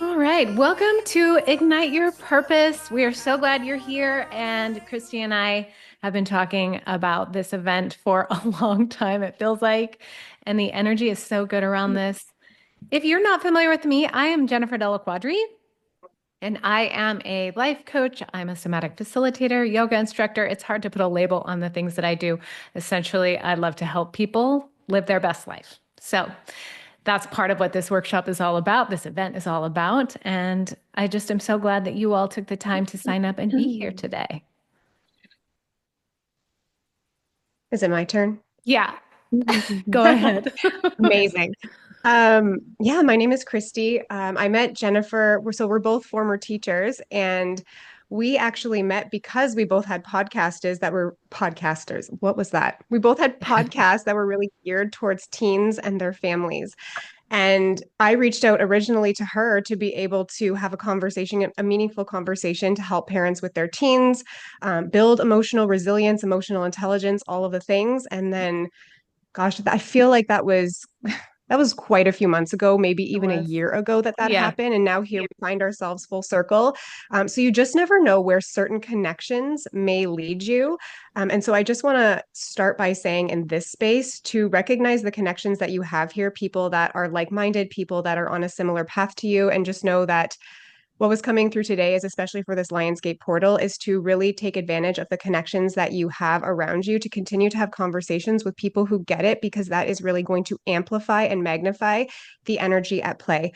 All right, welcome to Ignite Your Purpose. We are so glad you're here. And Christy and I have been talking about this event for a long time, it feels like. And the energy is so good around this. If you're not familiar with me, I am Jennifer Della Quadri, and I am a life coach. I'm a somatic facilitator, yoga instructor. It's hard to put a label on the things that I do. Essentially, I love to help people live their best life. So that's part of what this workshop is all about, this event is all about. And I just am so glad that you all took the time to sign up and be here today. Is it my turn? Yeah, go ahead. Amazing. Yeah, my name is Christy. I met Jennifer. We're both former teachers, and we actually met because we both had podcasters that were podcasters. What was that? We both had podcasts that were really geared towards teens and their families. And I reached out originally to her to be able to have a conversation, a meaningful conversation to help parents with their teens, build emotional resilience, emotional intelligence, all of the things. And then gosh, I feel like that was quite a few months ago, maybe It even a was. year ago that Yeah. happened. And now here we find ourselves full circle. So you just never know where certain connections may lead you. And so I just want to start by saying in this space to recognize the connections that you have here, people that are like-minded, people that are on a similar path to you, and just know that what was coming through today is especially for this Lionsgate portal is to really take advantage of the connections that you have around you to continue to have conversations with people who get it because that is really going to amplify and magnify the energy at play.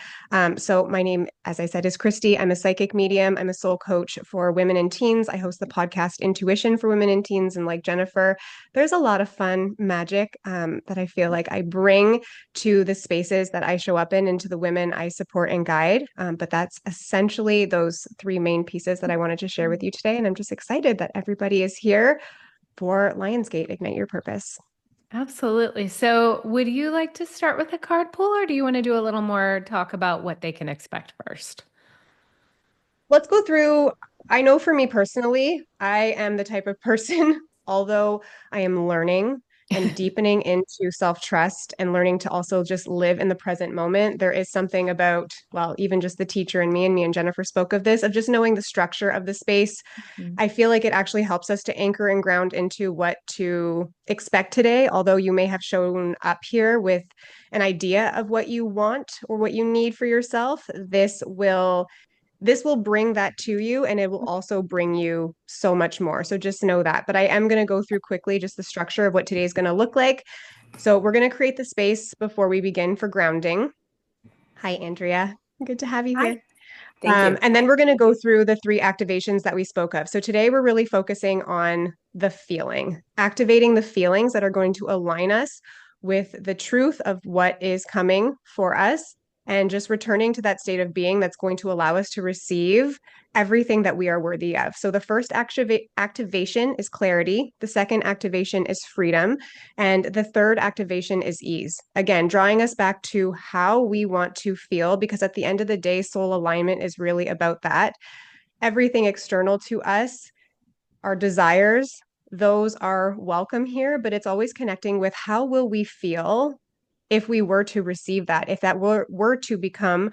So my name, as I said, is Christy. I'm a psychic medium. I'm a soul coach for women and teens. I host the podcast Intuition for Women and Teens. And like Jennifer, there's a lot of fun magic that I feel like I bring to the spaces that I show up in and to the women I support and guide. But that's essentially those three main pieces that I wanted to share with you today. And I'm just excited that everybody is here for Lionsgate Ignite Your Purpose. Absolutely. So, would you like to start with a card pull, or do you want to do a little more talk about what they can expect first? Let's go through. I know for me personally, I am the type of person, although I am learning and deepening into self-trust and learning to also just live in the present moment. There is something about, well, even just the teacher and me and Jennifer spoke of this, of just knowing the structure of the space. Mhm. I feel like it actually helps us to anchor and ground into what to expect today. Although you may have shown up here with an idea of what you want or what you need for yourself, this will bring that to you and it will also bring you so much more. So just know that. But I am going to go through quickly just the structure of what today is going to look like. So we're going to create the space before we begin for grounding. Hi, Andrea. Good to have you Hi. here. Thank you. And then we're going to go through the three activations that we spoke of. So today we're really focusing on the feeling, activating the feelings that are going to align us with the truth of what is coming for us and just returning to that state of being that's going to allow us to receive everything that we are worthy of. So the first activation is clarity. The second activation is freedom. And the third activation is ease. Again, drawing us back to how we want to feel, because at the end of the day, soul alignment is really about that. Everything external to us, our desires, those are welcome here, but it's always connecting with how will we feel if we were to receive that, if that were to become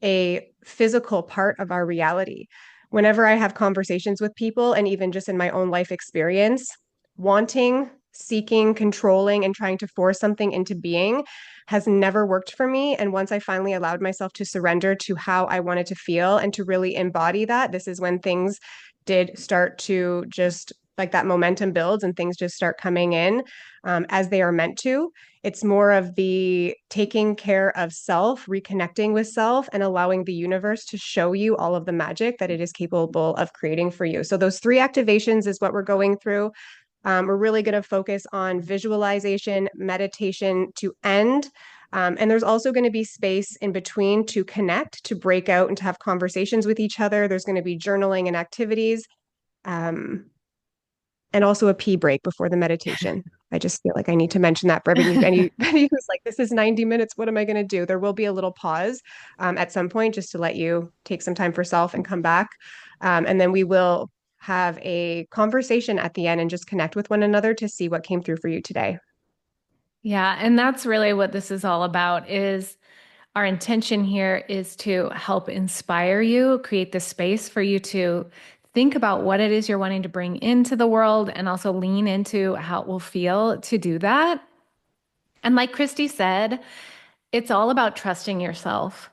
a physical part of our reality. Whenever I have conversations with people, and even just in my own life experience, wanting, seeking, controlling, and trying to force something into being has never worked for me. And once I finally allowed myself to surrender to how I wanted to feel and to really embody that, this is when things did start to just like that momentum builds and things just start coming in as they are meant to. It's more of the taking care of self, reconnecting with self, and allowing the universe to show you all of the magic that it is capable of creating for you. So, those three activations is what we're going through. We're really going to focus on visualization, meditation to end. And there's also going to be space in between to connect, to break out, and to have conversations with each other. There's going to be journaling and activities. Um, and also a pee break before the meditation. I just feel like I need to mention that for anybody who's like, this is 90 minutes. What am I going to do? There will be a little pause at some point just to let you take some time for self and come back. And then we will have a conversation at the end and just connect with one another to see what came through for you today. Yeah, and that's really what this is all about is Our intention here is to help inspire you, create the space for you to think about what it is you're wanting to bring into the world and also lean into how it will feel to do that. And like Christy said, it's all about trusting yourself.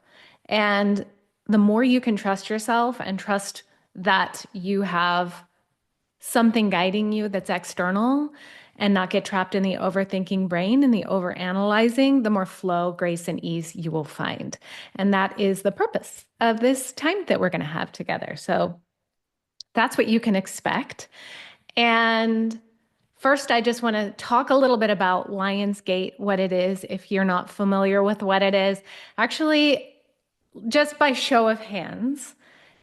And the more you can trust yourself and trust that you have something guiding you that's external and not get trapped in the overthinking brain and the overanalyzing, the more flow, grace, and ease you will find. And that is the purpose of this time that we're going to have together. So that's what you can expect. And first, I just want to talk a little bit about Lionsgate, what it is, if you're not familiar with what it is. Actually, just by show of hands,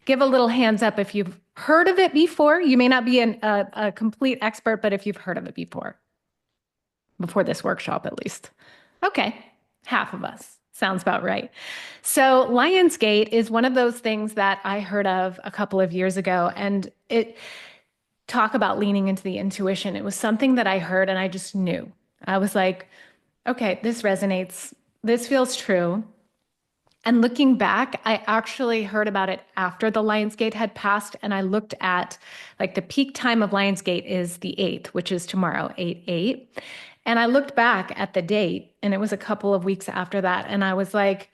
give a little hands up if you've heard of it before. You may not be a complete expert, but if you've heard of it before this workshop at least. Okay, half of us. Sounds about right. So, Lionsgate is one of those things that I heard of a couple of years ago, and it talk about leaning into the intuition. It was something that I heard and I just knew. I was like, okay, this resonates. This feels true. And looking back, I actually heard about it after the Lionsgate had passed. And I looked at like the peak time of Lionsgate is the 8th, which is tomorrow, 8/8. And I looked back at the date and it was a couple of weeks after that. And I was like,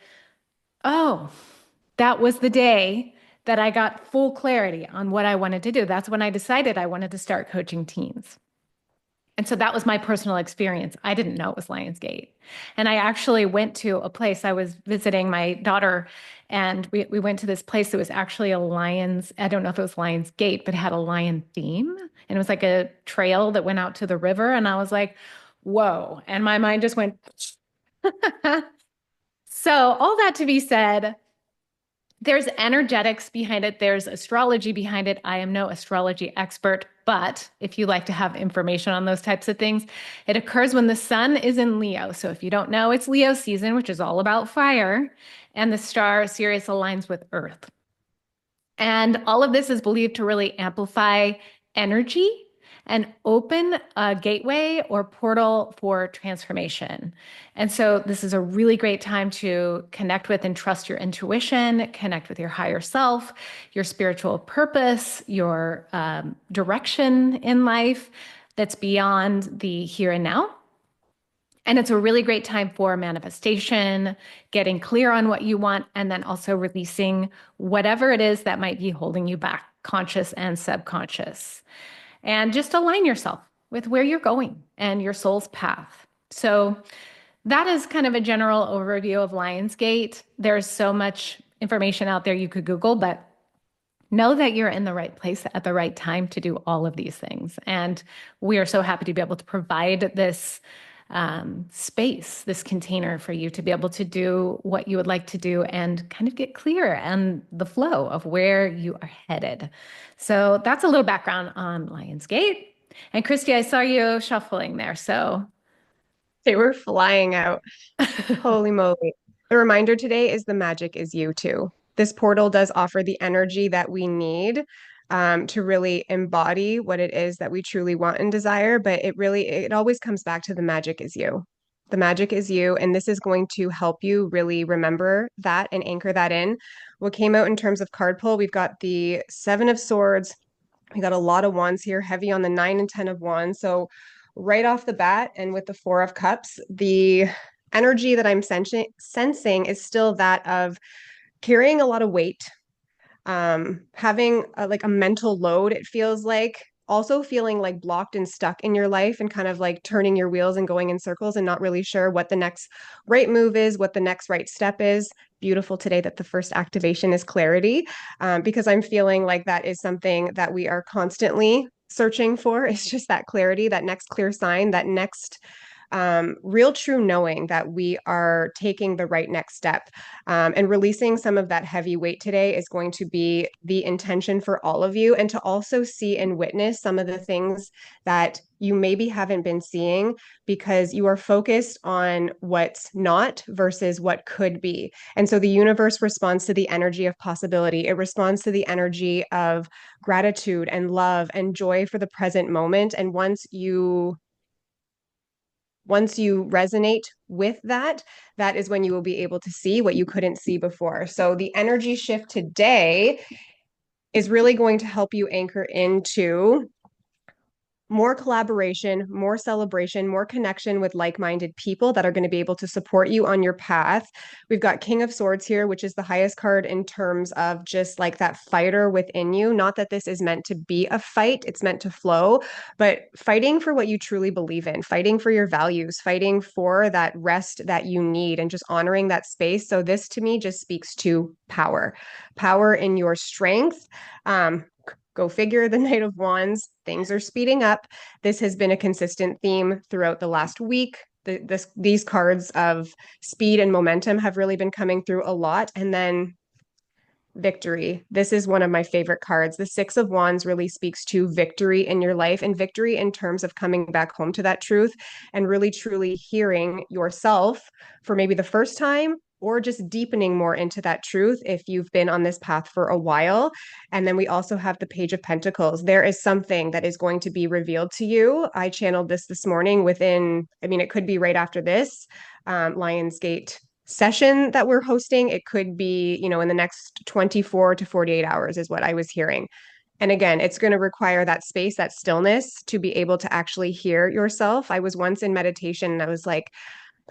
oh, that was the day that I got full clarity on what I wanted to do. That's when I decided I wanted to start coaching teens. And so that was my personal experience. I didn't know it was Lionsgate. And I actually went to a place, I was visiting my daughter, and we went to this place that was actually a lion's, I don't know if it was Lionsgate, but it had a lion theme. And it was like a trail that went out to the river. And I was like, whoa. And my mind just went. So, all that to be said, there's energetics behind it, there's astrology behind it. I am no astrology expert, but if you like to have information on those types of things, it occurs when the sun is in Leo. So if you don't know, it's Leo season, which is all about fire, and the star Sirius aligns with Earth. And all of this is believed to really amplify energy and open a gateway or portal for transformation. And so, this is a really great time to connect with and trust your intuition, connect with your higher self, your spiritual purpose, your direction in life that's beyond the here and now. And it's a really great time for manifestation, getting clear on what you want, and then also releasing whatever it is that might be holding you back, conscious and subconscious. And just align yourself with where you're going and your soul's path. So that is kind of a general overview of Lionsgate. There's so much information out there you could Google, but know that you're in the right place at the right time to do all of these things. And we are so happy to be able to provide this space, this container for you to be able to do what you would like to do and kind of get clear on the flow of where you are headed. So that's a little background on Lionsgate. And Christy, I saw you shuffling there. So They were flying out. Holy moly. The reminder today is the magic is you too. This portal does offer the energy that we need to really embody what it is that we truly want and desire, but it always comes back to the magic is you. The magic is you, and this is going to help you really remember that and anchor that in. What came out in terms of card pull, we've got the Seven of Swords, we got a lot of wands here, heavy on the 9 and 10 of wands. So right off the bat, and with the Four of Cups, the energy that I'm sensing is still that of carrying a lot of weight, having like a mental load, it feels like. Also feeling like blocked and stuck in your life and kind of like turning your wheels and going in circles and not really sure what the next right move is, what the next right step is. Beautiful today that the first activation is clarity, because I'm feeling like that is something that we are constantly searching for. It's just that clarity, that next clear sign, that next real true knowing that we are taking the right next step. And releasing some of that heavy weight today is going to be the intention for all of you, and to also see and witness some of the things that you maybe haven't been seeing because you are focused on what's not versus what could be. And so the universe responds to the energy of possibility. It responds to the energy of gratitude and love and joy for the present moment. And once you Once you resonate with that, that is when you will be able to see what you couldn't see before. So the energy shift today is really going to help you anchor into more collaboration, more celebration, more connection with like-minded people that are going to be able to support you on your path. We've got King of Swords here, which is the highest card in terms of just like that fighter within you. Not that this is meant to be a fight, it's meant to flow, but fighting for what you truly believe in, fighting for your values, fighting for that rest that you need, and just honoring that space. So this to me just speaks to power, power in your strength. Go figure, the Knight of Wands, things are speeding up. This has been a consistent theme throughout the last week. These cards of speed and momentum have really been coming through a lot. And then victory. This is one of my favorite cards. The Six of Wands really speaks to victory in your life, and victory in terms of coming back home to that truth and really truly hearing yourself for maybe the first time, or just deepening more into that truth if you've been on this path for a while. And then we also have the Page of Pentacles. There is something that is going to be revealed to you. I channeled this morning within, I mean, it could be right after this Lionsgate session that we're hosting. It could be, in the next 24 to 48 hours is what I was hearing. And again, it's going to require that space, that stillness to be able to actually hear yourself. I was once in meditation and I was like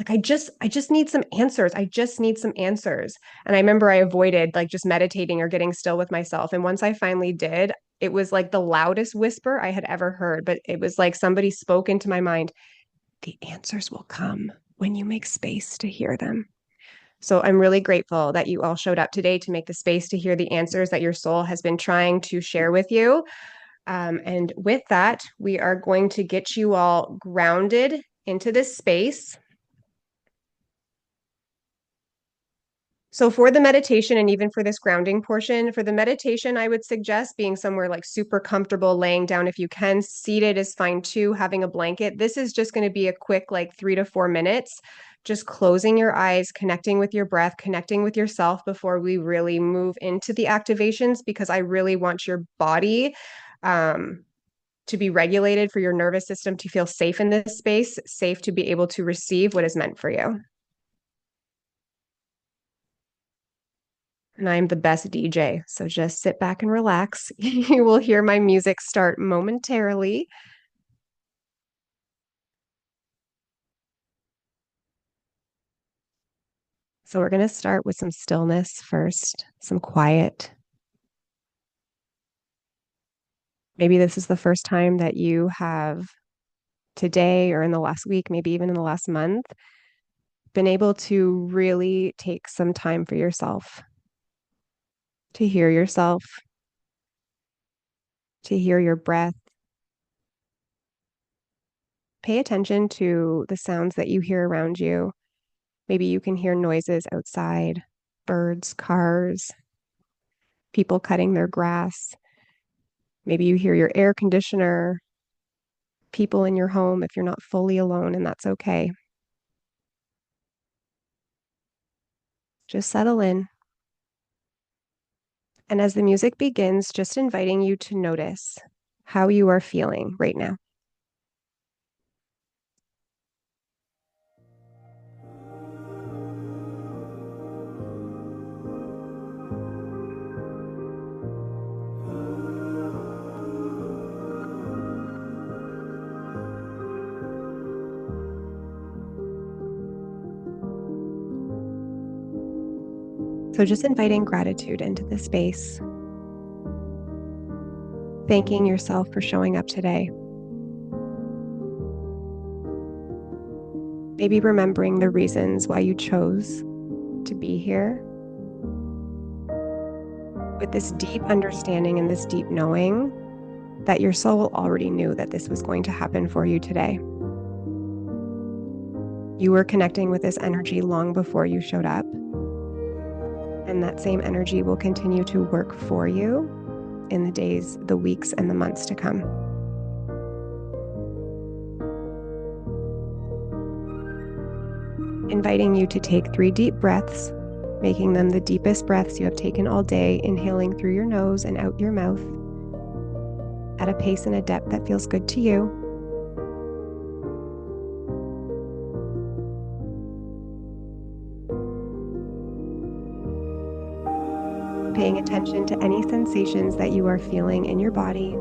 I just need some answers. I just need some answers. And I remember I avoided like just meditating or getting still with myself. And once I finally did, it was like the loudest whisper I had ever heard, but it was like somebody spoke into my mind. The answers will come when you make space to hear them. So I'm really grateful that you all showed up today to make the space to hear the answers that your soul has been trying to share with you. And with that, we are going to get you all grounded into this space. So for the meditation and even for this grounding portion, for the meditation, I would suggest being somewhere like super comfortable, laying down if you can. Seated is fine too, having a blanket. This is just going to be a quick like 3 to 4 minutes, just closing your eyes, connecting with your breath, connecting with yourself before we really move into the activations, because I really want your body to be regulated, for your nervous system to feel safe in this space, safe to be able to receive what is meant for you. And I'm the best DJ. So just sit back and relax. You will hear my music start momentarily. So we're going to start with some stillness first, some quiet. Maybe this is the first time that you have today or in the last week, maybe even in the last month, been able to really take some time for yourself, to hear yourself, to hear your breath. Pay attention to the sounds that you hear around you. Maybe you can hear noises outside, birds, cars, people cutting their grass. Maybe you hear your air conditioner, people in your home if you're not fully alone, and that's okay. Just settle in. And as the music begins, just inviting you to notice how you are feeling right now. So just inviting gratitude into the space, thanking yourself for showing up today. Maybe remembering the reasons why you chose to be here, with this deep understanding and this deep knowing that your soul already knew that this was going to happen for you today. You were connecting with this energy long before you showed up. And that same energy will continue to work for you in the days, the weeks, and the months to come. Inviting you to take 3 deep breaths, making them the deepest breaths you have taken all day, inhaling through your nose and out your mouth at a pace and a depth that feels good to you. paying attention to any sensations that you are feeling in your body.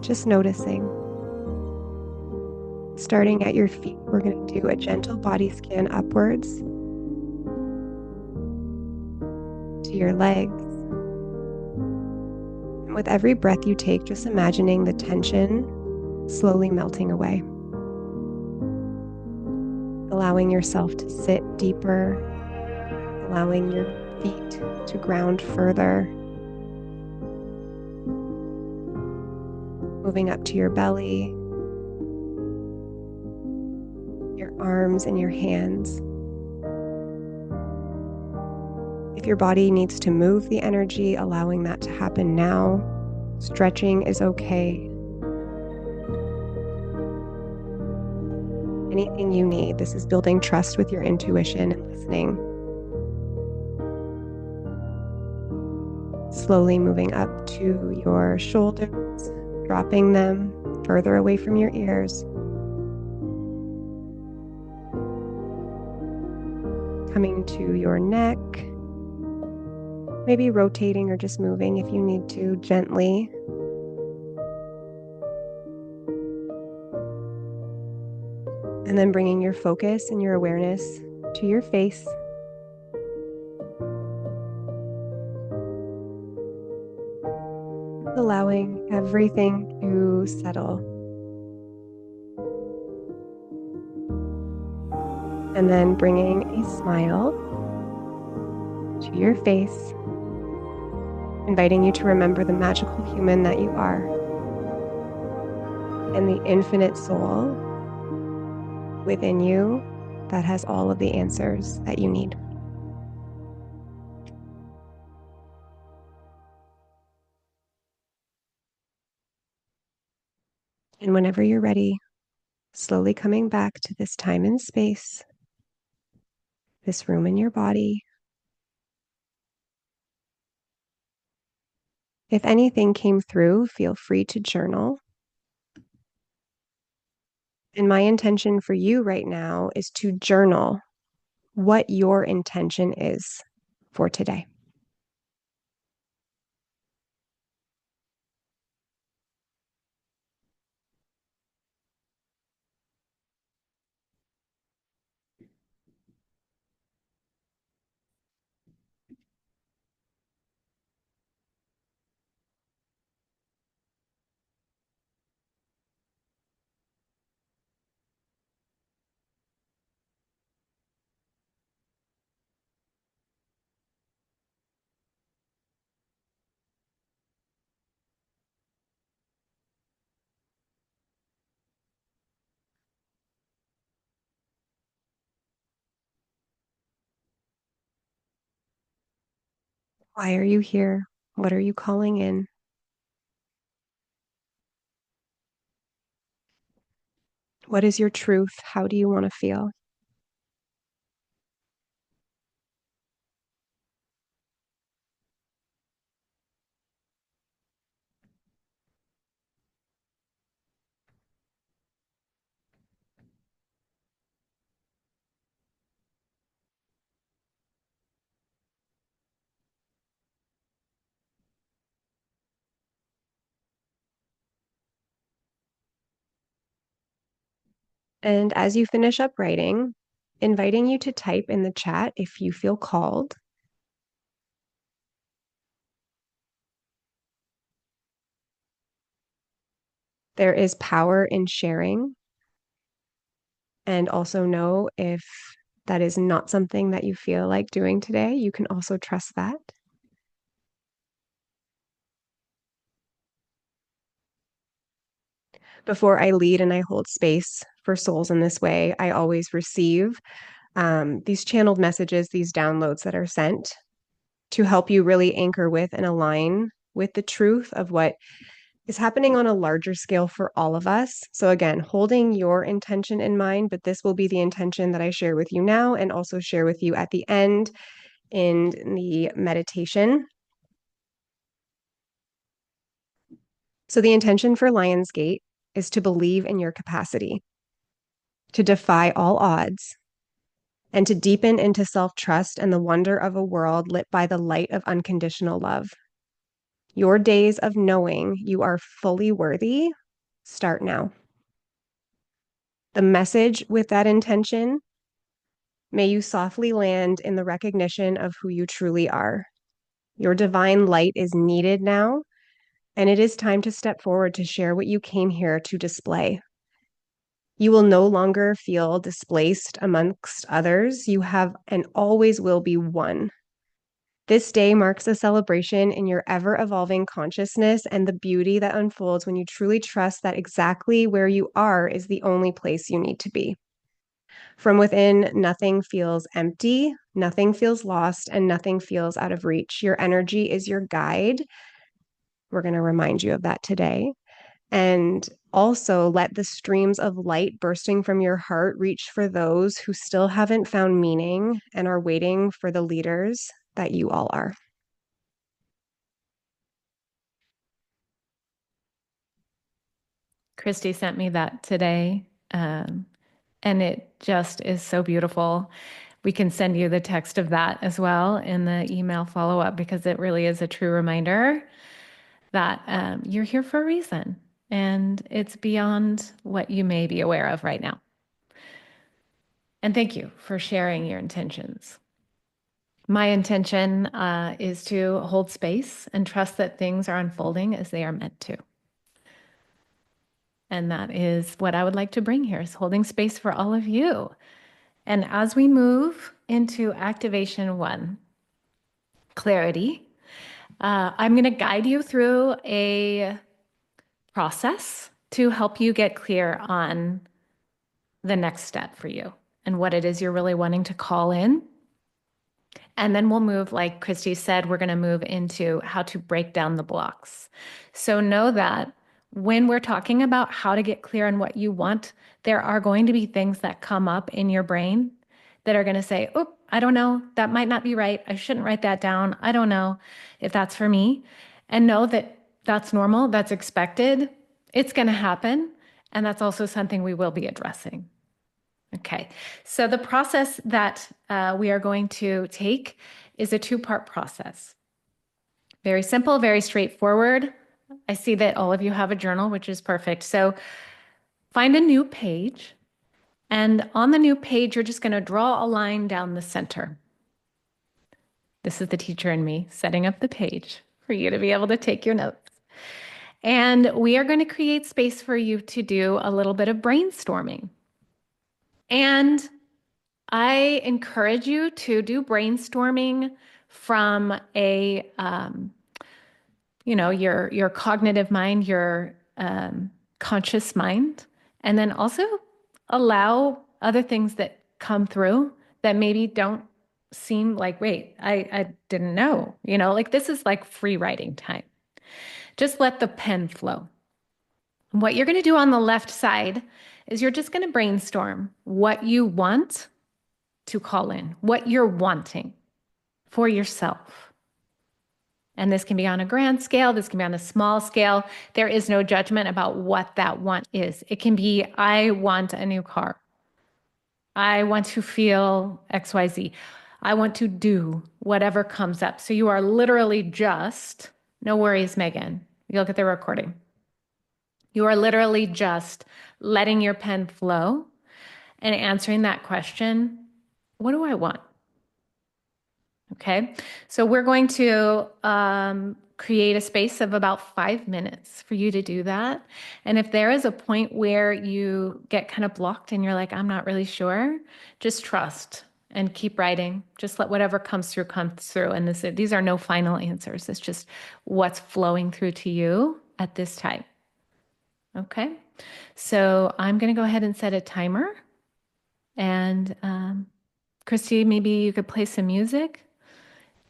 Just noticing. Starting at your feet, we're going to do a gentle body scan upwards to your legs. And with every breath you take, just imagining the tension slowly melting away. Allowing yourself to sit deeper, allowing your feet to ground further. Moving up to your belly, your arms and your hands. If your body needs to move the energy, allowing that to happen now. Stretching is okay. Anything you need. This is building trust with your intuition and listening. Slowly moving up to your shoulders, dropping them further away from your ears. Coming to your neck. Maybe rotating or just moving if you need to, gently. And then bringing your focus and your awareness to your face. Allowing everything to settle. And then bringing a smile to your face, inviting you to remember the magical human that you are and the infinite soul within you that has all of the answers that you need. And whenever you're ready, slowly coming back to this time and space, this room in your body. If anything came through, feel free to journal. And my intention for you right now is to journal what your intention is for today. Why are you here? What are you calling in? What is your truth? How do you want to feel? And as you finish up writing, inviting you to type in the chat if you feel called. There is power in sharing. And also know if that is not something that you feel like doing today, you can also trust that. Before I lead and I hold space for souls in this way, I always receive these channeled messages, these downloads that are sent to help you really anchor with and align with the truth of what is happening on a larger scale for all of us. So again, holding your intention in mind, but this will be the intention that I share with you now and also share with you at the end in the meditation. So the intention for Lionsgate is to believe in your capacity. to defy all odds, and to deepen into self trust and the wonder of a world lit by the light of unconditional love. Your days of knowing you are fully worthy start now. The message with that intention, may you softly land in the recognition of who you truly are. Your divine light is needed now, and it is time to step forward to share what you came here to display. You will no longer feel displaced amongst others. You have and always will be one. This day marks a celebration in your ever evolving consciousness and the beauty that unfolds when you truly trust that exactly where you are is the only place you need to be. From within, nothing feels empty, nothing feels lost, and nothing feels out of reach. Your energy is your guide. We're going to remind you of that today. And also let the streams of light bursting from your heart reach for those who still haven't found meaning and are waiting for the leaders that you all are. Christy sent me that today, and it just is so beautiful. We can send you the text of that as well in the email follow up because it really is a true reminder that you're here for a reason and it's beyond what you may be aware of right now. And thank you for sharing your intentions. My intention is to hold space and trust that things are unfolding as they are meant to. And that is what I would like to bring here is holding space for all of you. And as we move into activation one, clarity, I'm going to guide you through a process to help you get clear on the next step for you and what it is you're really wanting to call in. And then we'll move, like Christy said, we're going to move into how to break down the blocks. So know that when we're talking about how to get clear on what you want, there are going to be things that come up in your brain that are going to say, oh, I don't know, that might not be right. I shouldn't write that down. I don't know if that's for me. And know that that's normal, that's expected, it's going to happen. And that's also something we will be addressing. Okay, so the process that we are going to take is a two-part process. Very simple, very straightforward. I see that all of you have a journal, which is perfect. So find a new page, and on the new page, you're just going to draw a line down the center. This is the teacher in me setting up the page for you to be able to take your notes. And we are going to create space for you to do a little bit of brainstorming. And I encourage you to do brainstorming from a, your cognitive mind, your conscious mind, and then also allow other things that come through that maybe don't seem like, wait, I didn't know, like this is like free writing time. Just let the pen flow. What you're going to do on the left side is you're just going to brainstorm what you want to call in, what you're wanting for yourself. And this can be on a grand scale, this can be on a small scale. There is no judgment about what that want is. It can be, I want a new car. I want to feel XYZ. I want to do whatever comes up. So you are literally just, no worries, Megan. You look at the recording. You are literally just letting your pen flow and answering that question, what do I want? Okay, so we're going to create a space of about 5 minutes for you to do that. And if there is a point where you get kind of blocked and you're like, I'm not really sure, just trust and keep writing. Just let whatever comes through come through. And these are no final answers. It's just what's flowing through to you at this time. Okay, so I'm going to go ahead and set a timer. And Christy, maybe you could play some music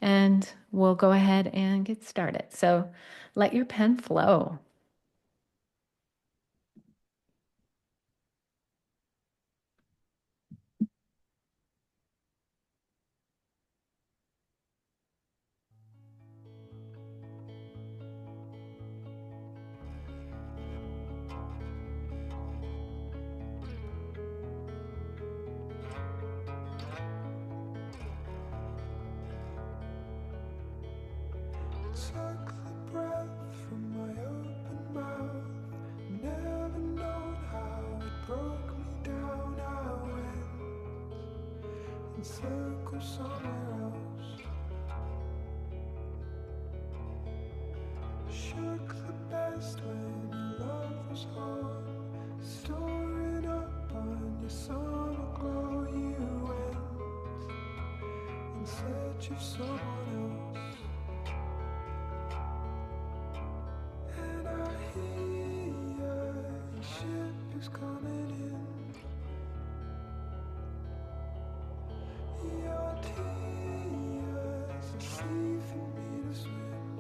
and we'll go ahead and get started. So let your pen flow. Suck the breath from my open mouth. Never known how it broke me down. I went in circles somewhere else. Shook the best when your love was home. Storing up on your summer glow. You went in search of someone else. And I hear your ship is coming in. Your tears are sea for me to swim.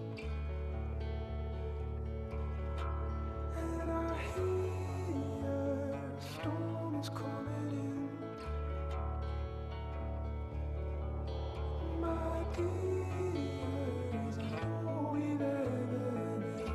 And I hear a storm is coming in. My dear, is it all we've ever been?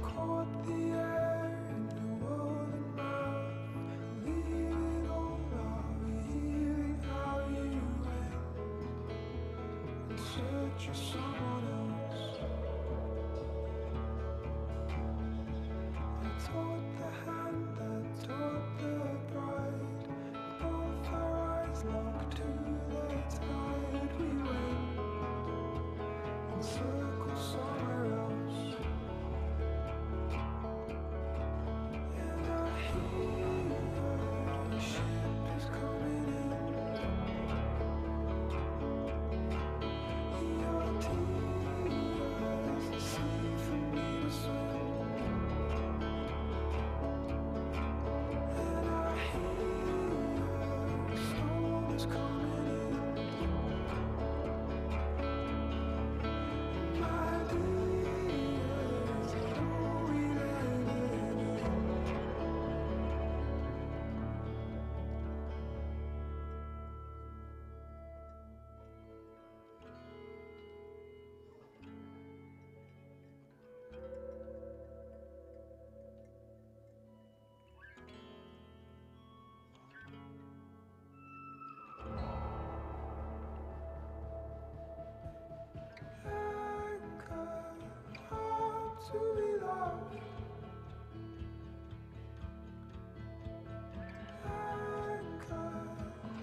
Caught the air in your golden mouth. Leave it all while we're hearing how you went in search of someone else. I taught the hand that taught the bride. Both our eyes locked to the tide. We went in circles somewhere else. And I hear the ship is coming in. Your tears, the sea for me to swim. And I hear a storm is coming in. My dear, is it all we've ever been? Anchor, hard to be loved. Anchor,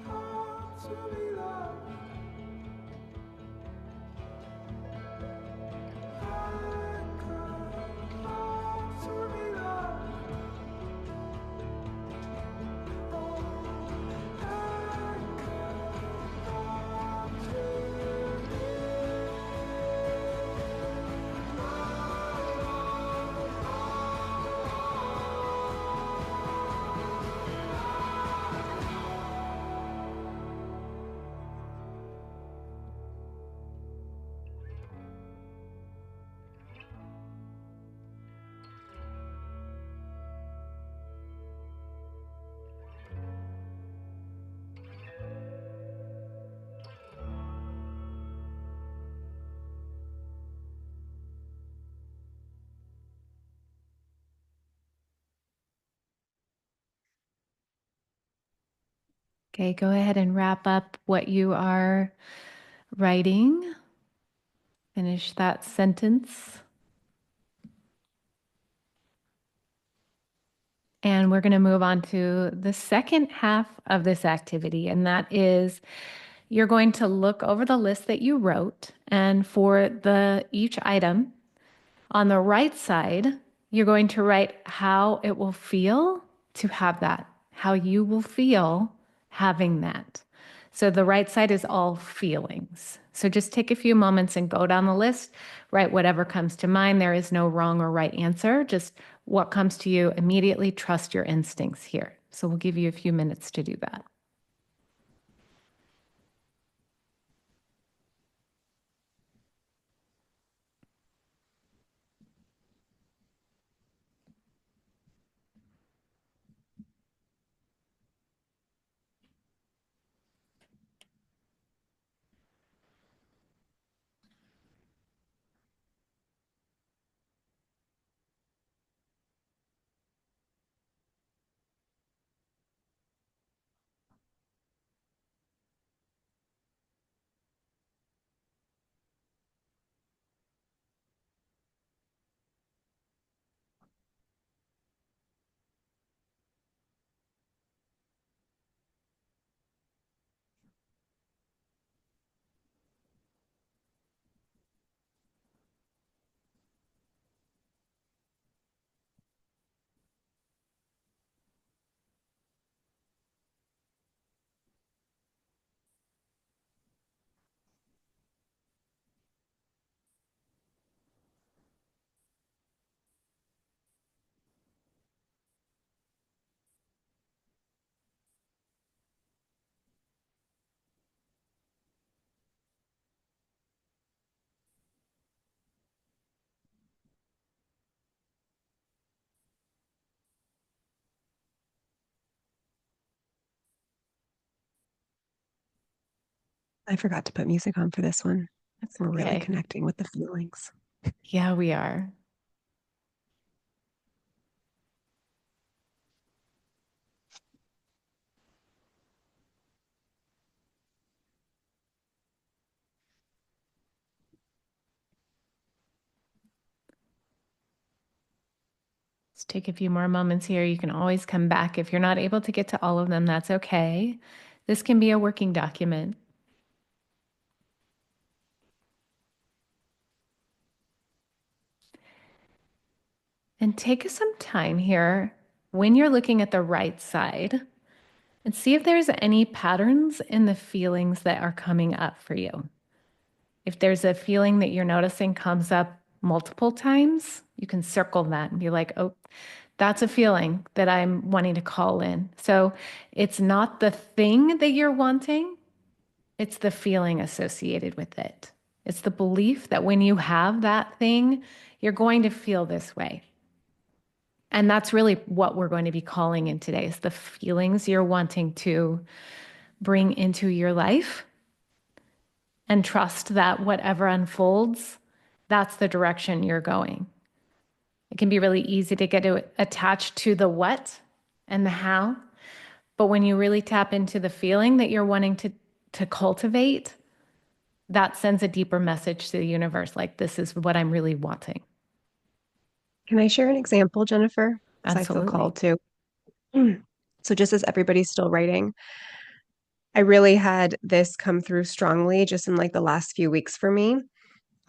hard to be loved. Anchor, hard to be loved. Oh, anchor, hard to be Okay, go ahead and wrap up what you are writing. Finish that sentence. And we're going to move on to the second half of this activity, and that is you're going to look over the list that you wrote, and for each item on the right side, you're going to write how it will feel to have that, how you will feel having that. So the right side is all feelings. So just take a few moments and go down the list, write whatever comes to mind. There is no wrong or right answer, just what comes to you immediately. Trust your instincts here. So we'll give you a few minutes to do that. I forgot to put music on for this one. That's We're really okay. connecting with the feelings. Yeah, we are. Let's take a few more moments here. You can always come back. If you're not able to get to all of them, that's okay. This can be a working document. And take some time here when you're looking at the right side and see if there's any patterns in the feelings that are coming up for you. If there's a feeling that you're noticing comes up multiple times, you can circle that and be like, oh, that's a feeling that I'm wanting to call in. So it's not the thing that you're wanting, it's the feeling associated with it. It's the belief that when you have that thing, you're going to feel this way. And that's really what we're going to be calling in today is the feelings you're wanting to bring into your life and trust that whatever unfolds, that's the direction you're going. It can be really easy to get attached to the what and the how. But when you really tap into the feeling that you're wanting to cultivate, that sends a deeper message to the universe like, this is what I'm really wanting. Can I share an example, Jennifer? Because I feel Absolutely. called to. So, just as everybody's still writing, I really had this come through strongly just in like the last few weeks for me.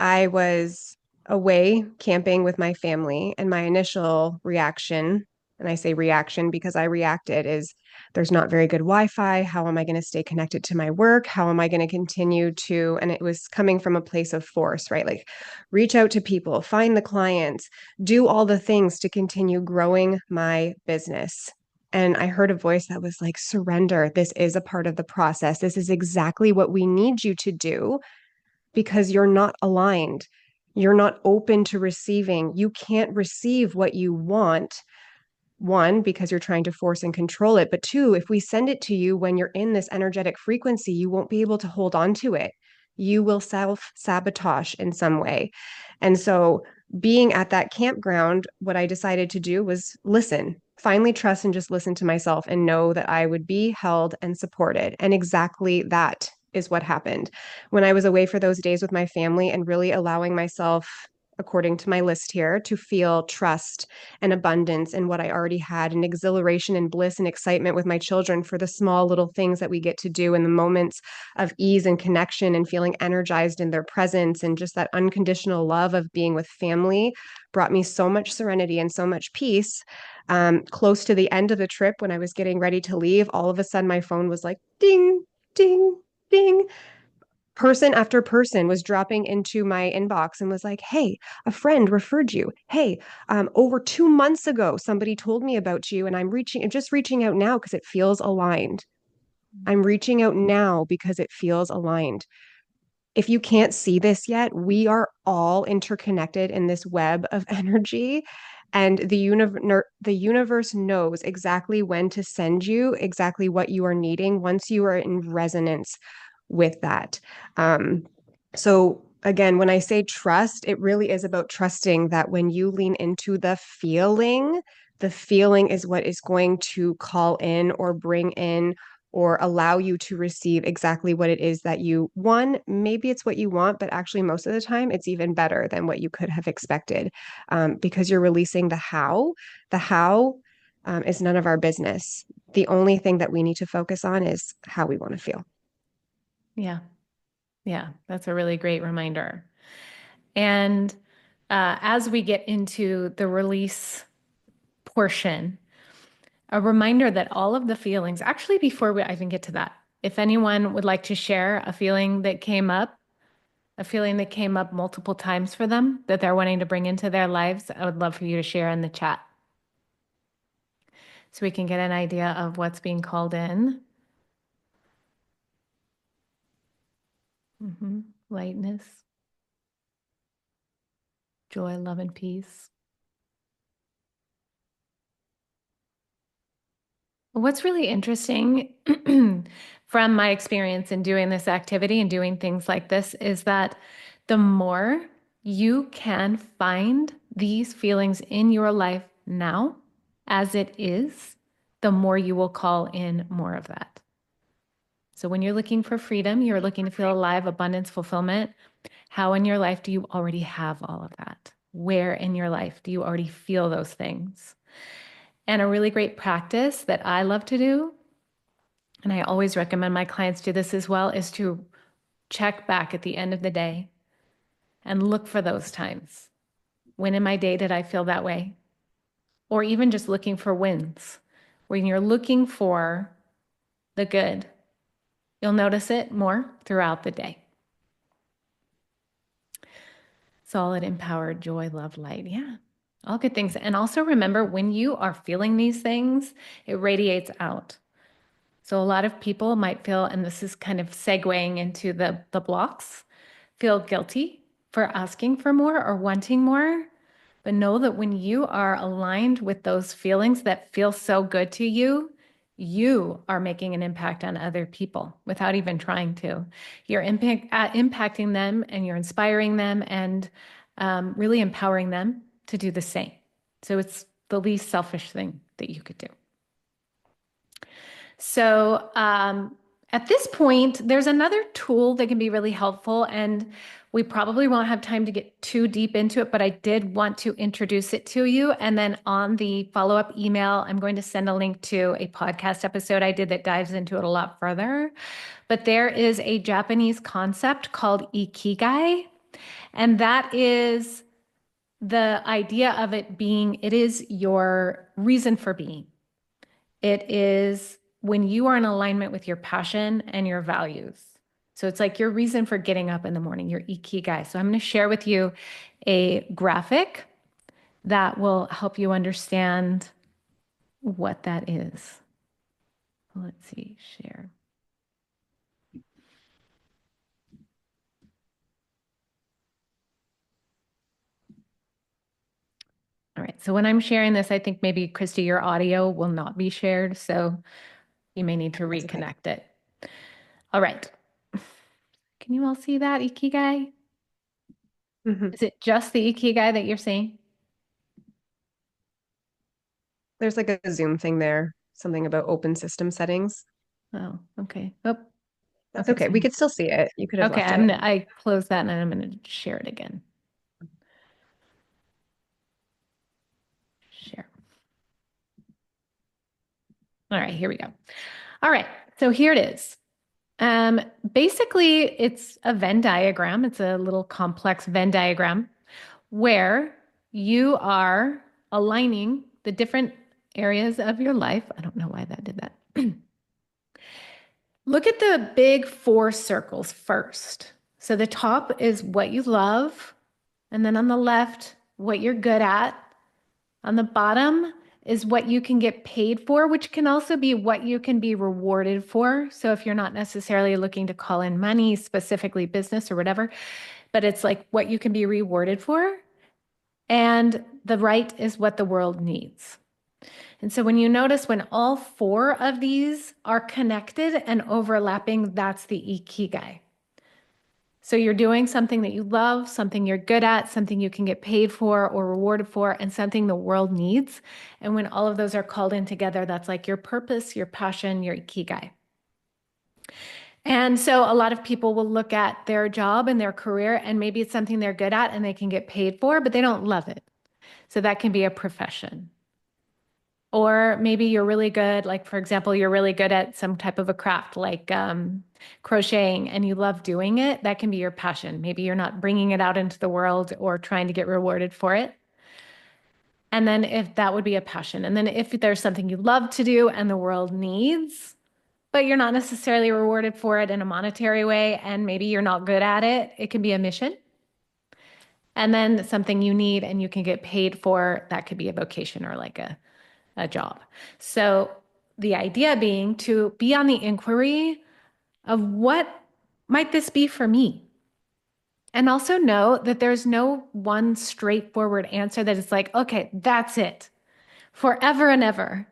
I was away camping with my family, and my initial reaction, and I say reaction because I reacted, is there's not very good Wi Fi. How am I going to stay connected to my work? How am I going to continue to? And it was coming from a place of force, right? Like reach out to people, find the clients, do all the things to continue growing my business. And I heard a voice that was like, surrender. This is a part of the process. This is exactly what we need you to do because you're not aligned. You're not open to receiving. You can't receive what you want. One, because you're trying to force and control it. But two, if we send it to you when you're in this energetic frequency, you won't be able to hold on to it. You will self sabotage in some way. And so, being at that campground, what I decided to do was listen, finally trust and just listen to myself and know that I would be held and supported. And exactly that is what happened. When I was away for those days with my family and really allowing myself, according to my list here, to feel trust and abundance and what I already had, and exhilaration and bliss and excitement with my children for the small little things that we get to do in the moments of ease and connection and feeling energized in their presence, and just that unconditional love of being with family brought me so much serenity and so much peace. Close to the end of the trip, when I was getting ready to leave, all of a sudden my phone was like ding, ding, ding. Person after person was dropping into my inbox and was like, hey, a friend referred you. Hey, over 2 months ago, somebody told me about you, and I'm just reaching out now because it feels aligned. I'm reaching out now because it feels aligned. If you can't see this yet, we are all interconnected in this web of energy. And the universe knows exactly when to send you exactly what you are needing once you are in resonance with that. Um, so again, when I say trust, it really is about trusting that when you lean into the feeling is what is going to call in or bring in or allow you to receive exactly what it is that you want. Maybe it's what you want, but actually, most of the time, it's even better than what you could have expected, because you're releasing the how. The how is none of our business. The only thing that we need to focus on is how we want to feel. Yeah. Yeah. That's a really great reminder. And as we get into the release portion, a reminder that all of the feelings, actually, before we even get to that, if anyone would like to share a feeling that came up, a feeling that came up multiple times for them that they're wanting to bring into their lives, I would love for you to share in the chat so we can get an idea of what's being called in. Lightness, joy, love, and peace. What's really interesting from my experience in doing this activity and doing things like this is that the more you can find these feelings in your life now as it is, the more you will call in more of that. So when you're looking for freedom, you're looking to feel alive, abundance, fulfillment. How in your life do you already have all of that? Where in your life do you already feel those things? And a really great practice that I love to do, and I always recommend my clients do this as well, is to check back at the end of the day and look for those times. When in my day did I feel that way? Or even just looking for wins. When you're looking for the good, you'll notice it more throughout the day. Solid, empowered, joy, love, light. Yeah, all good things. And also remember, when you are feeling these things, it radiates out. So a lot of people might feel, and this is kind of segueing into the blocks, feel guilty for asking for more or wanting more. But know that when you are aligned with those feelings that feel so good to you, you are making an impact on other people without even trying to. You're impacting them and you're inspiring them and really empowering them to do the same. So it's the least selfish thing that you could do. So at this point, there's another tool that can be really helpful, and we probably won't have time to get too deep into it, but I did want to introduce it to you. And then on the follow-up email, I'm going to send a link to a podcast episode I did that dives into it a lot further. But there is a Japanese concept called ikigai, and that is the idea of it being, it is your reason for being. It is when you are in alignment with your passion and your values. So it's like your reason for getting up in the morning, your ikigai. So I'm going to share with you a graphic that will help you understand what that is. Let's see, share. All right, so when I'm sharing this, I think maybe, Christy, your audio will not be shared, so you may need to That's okay. reconnect it. All right. Can you all see that ikigai? Mhm. Is it just the ikigai that you're seeing? There's like a Zoom thing there, something about open system settings. Oh, okay. Oh, That's okay. okay. We could still see it. You could have Okay, left it. I closed that and I'm going to share it again. Share. All right, here we go. All right, so here it is. Basically, it's a Venn diagram. It's a little complex Venn diagram where you are aligning the different areas of your life. I don't know why that did that. Look at the big four circles first. So the top is what you love, and then on the left, what you're good at. On the bottom is what you can get paid for, which can also be what you can be rewarded for. So if you're not necessarily looking to call in money, specifically business or whatever, but it's like what you can be rewarded for. And the right is what the world needs. And so when you notice when all four of these are connected and overlapping, that's the ikigai. So you're doing something that you love, something you're good at, something you can get paid for or rewarded for, and something the world needs. And when all of those are called in together, that's like your purpose, your passion, your ikigai. And so a lot of people will look at their job and their career, and maybe it's something they're good at and they can get paid for, but they don't love it. So that can be a profession. Or maybe you're really good, like for example, you're really good at some type of a craft like crocheting and you love doing it. That can be your passion. Maybe you're not bringing it out into the world or trying to get rewarded for it. And then if that would be a passion. And then if there's something you love to do and the world needs, but you're not necessarily rewarded for it in a monetary way, and maybe you're not good at it, it can be a mission. And then something you need and you can get paid for, that could be a vocation or like a job. So the idea being to be on the inquiry of what might this be for me? And also know that there's no one straightforward answer that is like, okay, that's it forever and ever.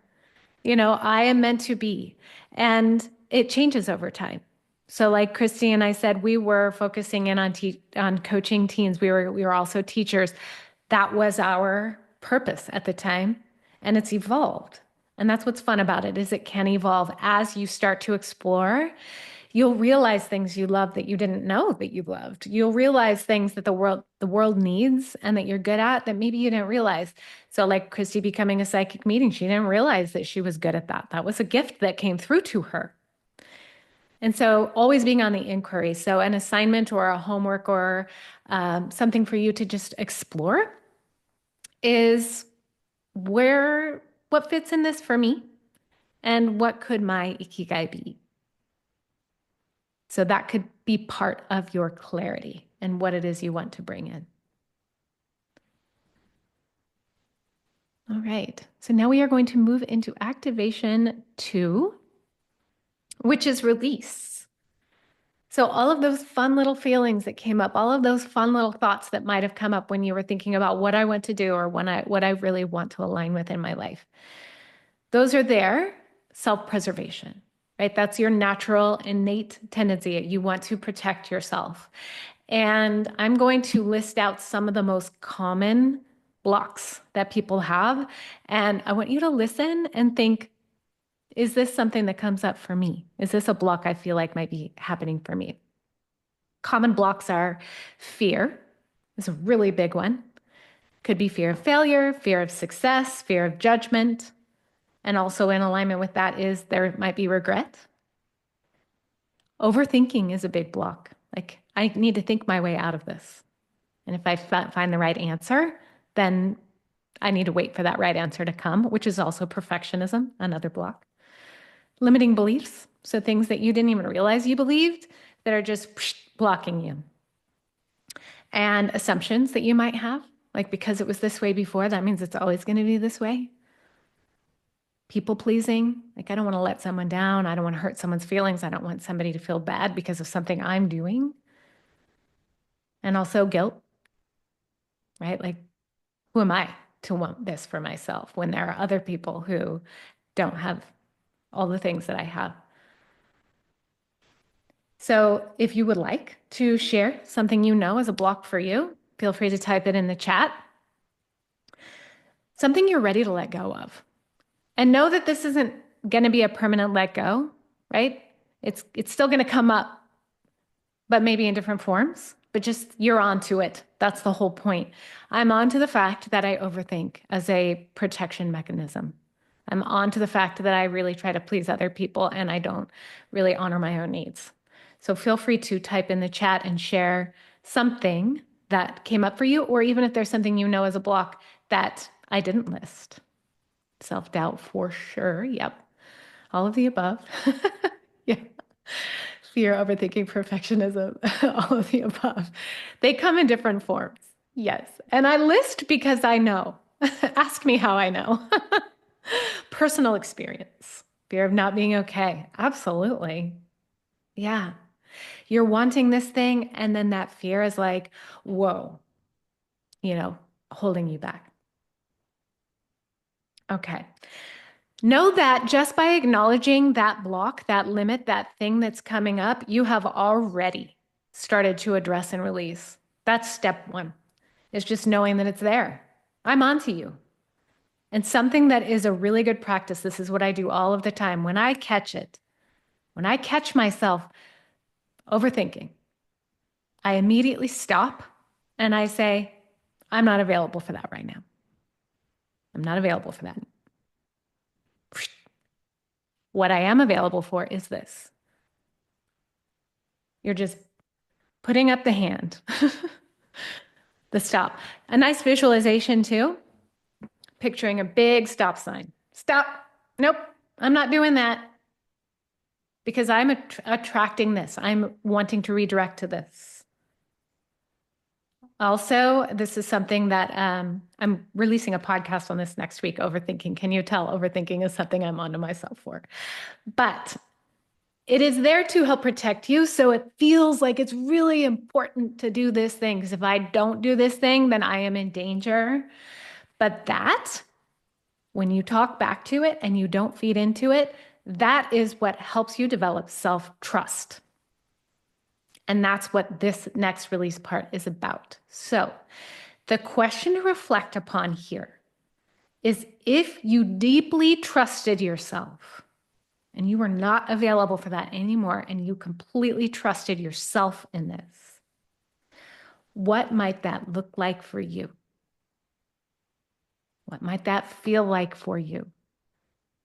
You know, I am meant to be. And it changes over time. So like Christy and I said, we were focusing in on coaching teens. We were also teachers. That was our purpose at the time, and it's evolved. And that's what's fun about it is it can evolve as you start to explore. You'll realize things you love that you didn't know that you loved. You'll realize things that the world needs and that you're good at that maybe you didn't realize. So like Christy becoming a psychic medium, she didn't realize that she was good at that. That was a gift that came through to her. And so always being on the inquiry. So an assignment or a homework or something for you to just explore is what fits in this for me and what could my ikigai be? So that could be part of your clarity and what it is you want to bring in. All right. So now we are going to move into activation 2, which is release. So all of those fun little feelings that came up, all of those fun little thoughts that might have come up when you were thinking about what I want to do or what I really want to align with in my life. Those are there, self-preservation, right? That's your natural, innate tendency. You want to protect yourself. And I'm going to list out some of the most common blocks that people have. And I want you to listen and think, is this something that comes up for me? Is this a block I feel like might be happening for me? Common blocks are fear, is a really big one. Could be fear of failure, fear of success, fear of judgment. And also in alignment with that is there might be regret. Overthinking is a big block. Like, I need to think my way out of this. And if I find the right answer, then I need to wait for that right answer to come, which is also perfectionism, another block. Limiting beliefs, so things that you didn't even realize you believed that are just blocking you. And assumptions that you might have, like because it was this way before, that means it's always going to be this way. People pleasing, like I don't want to let someone down. I don't want to hurt someone's feelings. I don't want somebody to feel bad because of something I'm doing. And also guilt, right? Like, who am I to want this for myself when there are other people who don't have all the things that I have? So if you would like to share something you know as a block for you, feel free to type it in the chat. Something you're ready to let go of. And know that this isn't going to be a permanent let go, right? It's still going to come up, but maybe in different forms, but just you're onto it. That's the whole point. I'm onto the fact that I overthink as a protection mechanism. I'm onto the fact that I really try to please other people and I don't really honor my own needs. So feel free to type in the chat and share something that came up for you, or even if there's something you know as a block that I didn't list. Self-doubt for sure. Yep. All of the above. Yeah. Fear, overthinking, perfectionism, all of the above. They come in different forms. Yes. And I list because I know. Ask me how I know. Personal experience. Fear of not being okay. Absolutely. Yeah. You're wanting this thing, and then that fear is like, whoa, holding you back. Okay. Know that just by acknowledging that block, that limit, that thing that's coming up, you have already started to address and release. That's step 1. It's just knowing that it's there. I'm onto you. And something that is a really good practice, this is what I do all of the time. When I catch it, when I catch myself overthinking, I immediately stop and I say, I'm not available for that right now. I'm not available for that. What I am available for is this. You're just putting up the hand, the stop. A nice visualization too, picturing a big stop sign. Stop. Nope, I'm not doing that because I'm attracting this. I'm wanting to redirect to this. Also, this is something that I'm releasing a podcast on this next week, overthinking. Can you tell overthinking is something I'm onto myself for? But it is there to help protect you. So it feels like it's really important to do this thing, because if I don't do this thing, then I am in danger. But that, when you talk back to it and you don't feed into it, That is what helps you develop self-trust. And that's what this next release part is about. So the question to reflect upon here is, if you deeply trusted yourself and you were not available for that anymore, and you completely trusted yourself in this, what might that look like for you? What might that feel like for you?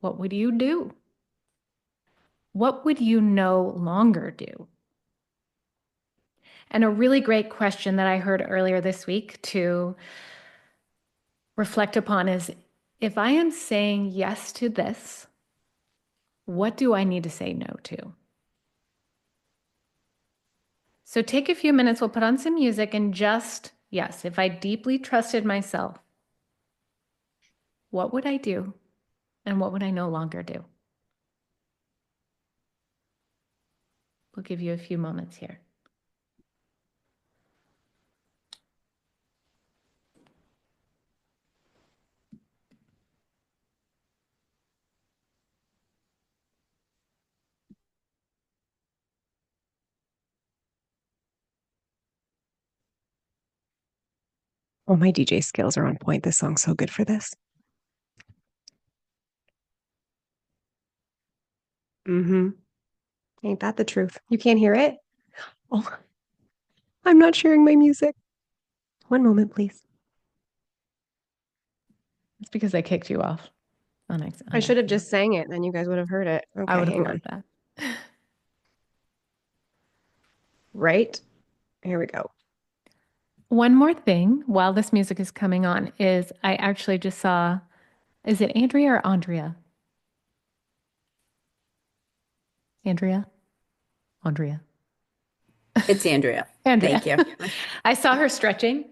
What would you do? What would you no longer do? And a really great question that I heard earlier this week to reflect upon is, if I am saying yes to this, what do I need to say no to? So take a few minutes, we'll put on some music and just, yes, if I deeply trusted myself, what would I do and what would I no longer do? We'll give you a few moments here. Oh, my DJ skills are on point. This song's so good for this. Mm-hmm. Ain't that the truth? You can't hear it? Oh, I'm not sharing my music. One moment, please. It's because I kicked you off. I should have just sang it, then you guys would have heard it. Okay, I would have hang loved on. that. Right? Here we go. One more thing while this music is coming on is I actually just saw, is it Andrea or Andrea? Andrea? Andrea. It's Andrea. Andrea. Thank you. I saw her stretching.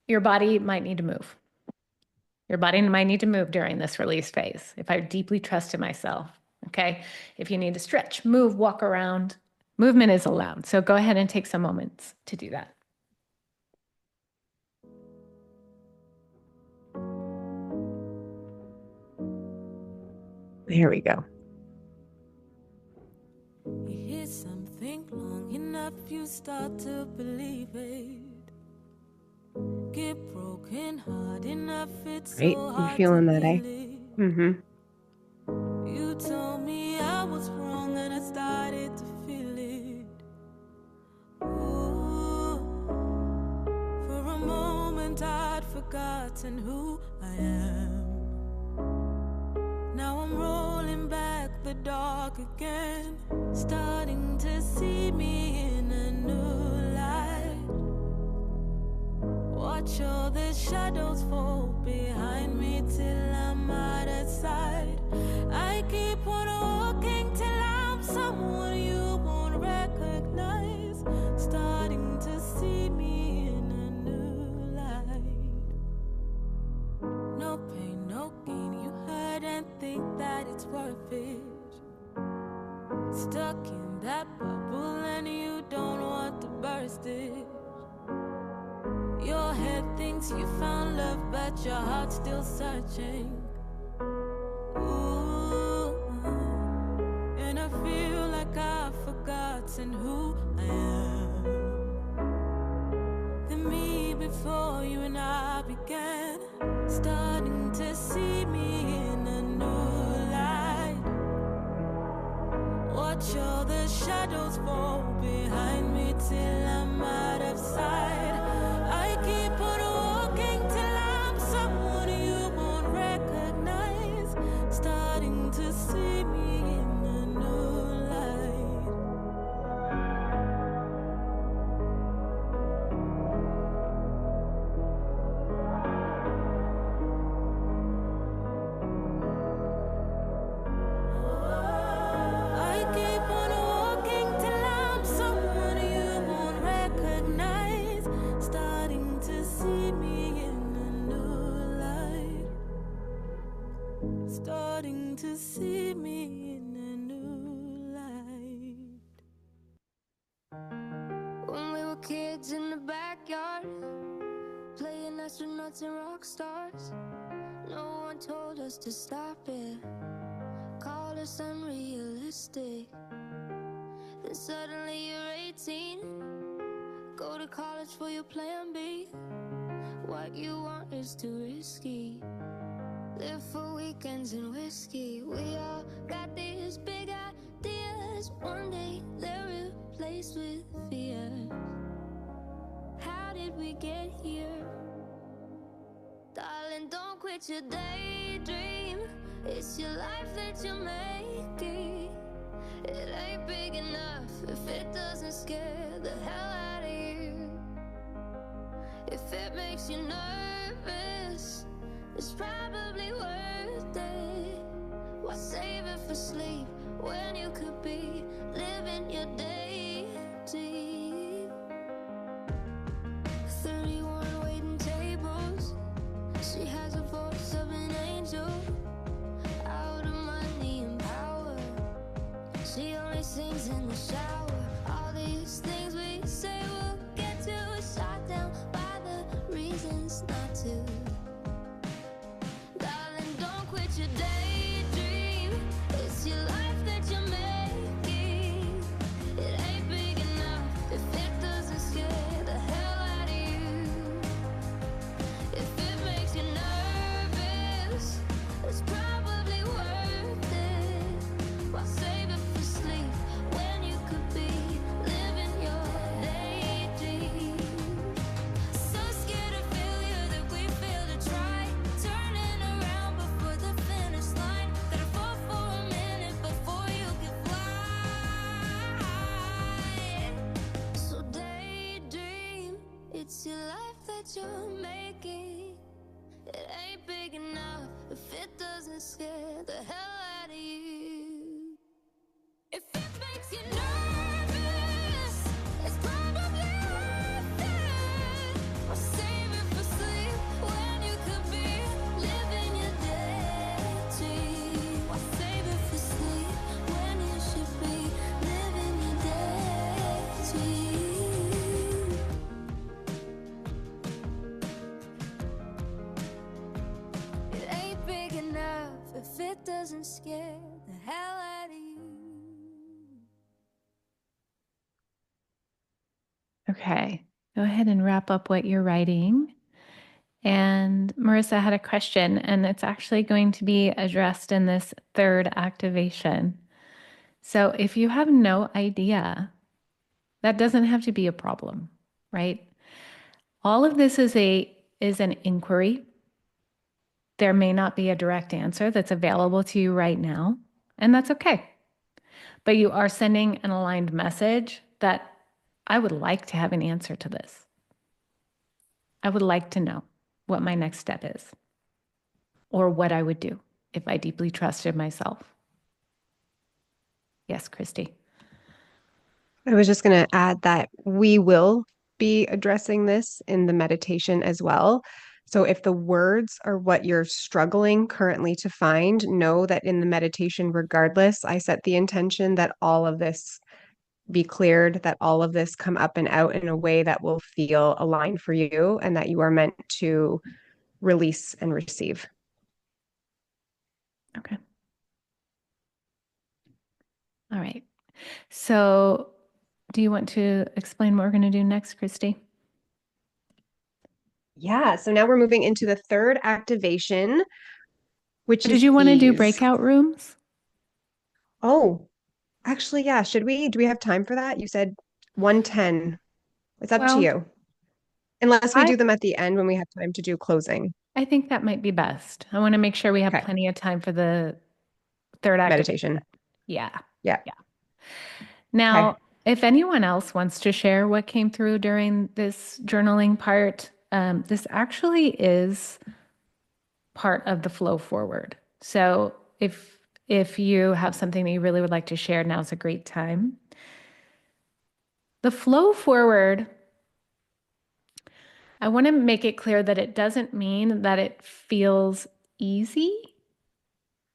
Your body might need to move. Your body might need to move during this release phase. If I deeply trusted myself, okay? If you need to stretch, move, walk around, movement is allowed. So go ahead and take some moments to do that. Here we go. You hear something long enough, you start to believe it. Get broken hard enough, it's Right? so You hard feeling to that, eh? heal it. Mm-hmm. You told me I was wrong and I started to feel it. Ooh, for a moment I'd forgotten who I am. Now I'm rolling back the dark again, starting to see me in a new light. Watch all the shadows fall behind me till I'm out of sight. I keep on walking till I'm someone you won't recognize, starting to see me in a new light. No pain, no gain, you hurt and think that it's worth it. Stuck in that bubble and you don't want to burst it. Your head thinks you found love, but your heart's still searching. Ooh, and I feel like I've forgotten who I am. The me before you and I began, starting to see me in a new light. Watch all the shadows fall behind me till I'm out of sight. I keep on walking till I'm someone you won't recognize, starting to see me in a new light. I keep on walking till I'm someone you won't recognize, starting to see me in a new light. Starting to see me in a new light. When we were kids in the backyard, playing astronauts and rock stars, no one told us to stop it. Call it's unrealistic. Then suddenly you're 18. Go to college for your plan B. What you want is too risky. Live for weekends and whiskey. We all got these big ideas. One day they're replaced with fears. How did we get here? Darling, don't quit your daydream. It's your life that you're making. It ain't big enough if it doesn't scare the hell out of you. If it makes you nervous, it's probably worth it. Why save it for sleep when you could be living your day deep? 31 waiting tables. She has a voice of an angel. Out of money and power. She only sings in the shower. All these things we say we'll get to is shot down by the reasons not to. Darling, don't quit your daydream. It's your life that you're making. It ain't big enough if it doesn't scare the hell out of you. If it makes you nervous, it's probably worth it. Why save it for sleep when you could be living your daydream? So scared of failure that we fail to try. Turning around before the finish line. Gotta fall for a minute before you can fly. So daydream, it's your life that you're making. It ain't big enough if it doesn't scare the hell out of you. If it makes you nervous, it's probably worth it. Or save it for sleep when you could be living your day dream. Or save it for sleep when you should be living your day dream. It ain't big enough if it doesn't scare the hell out of you. Okay, go ahead and wrap up what you're writing. And Marissa had a question, and it's actually going to be addressed in this third activation. So if you have no idea, that doesn't have to be a problem, right? All of this is an inquiry. There may not be a direct answer that's available to you right now, and that's okay. But you are sending an aligned message that I would like to have an answer to this. I would like to know what my next step is or what I would do if I deeply trusted myself. Yes, Christy. I was just going to add that we will be addressing this in the meditation as well. So if the words are what you're struggling currently to find, know that in the meditation, regardless, I set the intention that all of this be cleared, that all of this come up and out in a way that will feel aligned for you and that you are meant to release and receive. Okay. All right. So do you want to explain what we're going to do next, Christy? Yeah, so now we're moving into the third activation, which Did is you want to do ease. breakout rooms? Oh, actually, yeah. Should we? Do we have time for that? You said 110. It's up to Well, you. Unless we I do them at the end when we have time to do closing. I think that might be best. I want to make sure we have Okay. plenty of time for the third activation. Meditation. Yeah. Yeah. Yeah. Okay. Now, if anyone else wants to share what came through during this journaling part, this actually is part of the flow forward. So if you have something that you really would like to share, now's a great time. The flow forward, I want to make it clear that it doesn't mean that it feels easy.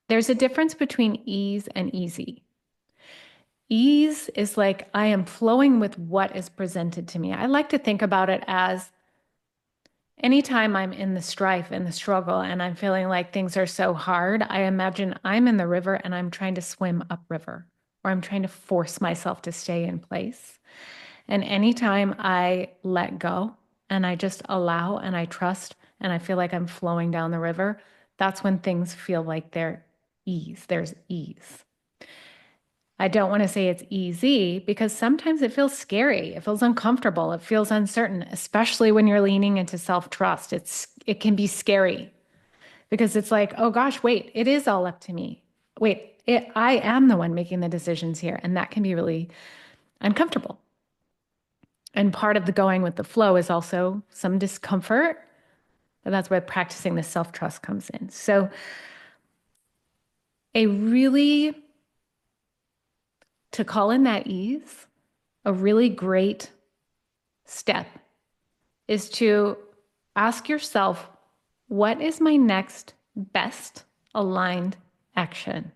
There's a difference between ease and easy. Ease is like I am flowing with what is presented to me. I like to think about it as Anytime I'm in the strife and the struggle and I'm feeling like things are so hard, I imagine I'm in the river and I'm trying to swim upriver, or I'm trying to force myself to stay in place. And anytime I let go and I just allow and I trust and I feel like I'm flowing down the river, that's when things feel like there's ease. I don't want to say it's easy because sometimes it feels scary. It feels uncomfortable. It feels uncertain, especially when you're leaning into self-trust. It can be scary because it's like, oh gosh, wait, it is all up to me. I am the one making the decisions here, and that can be really uncomfortable. And part of the going with the flow is also some discomfort, but that's where practicing the self-trust comes in. So a really to call in that ease, a really great step is to ask yourself, what is my next best aligned action?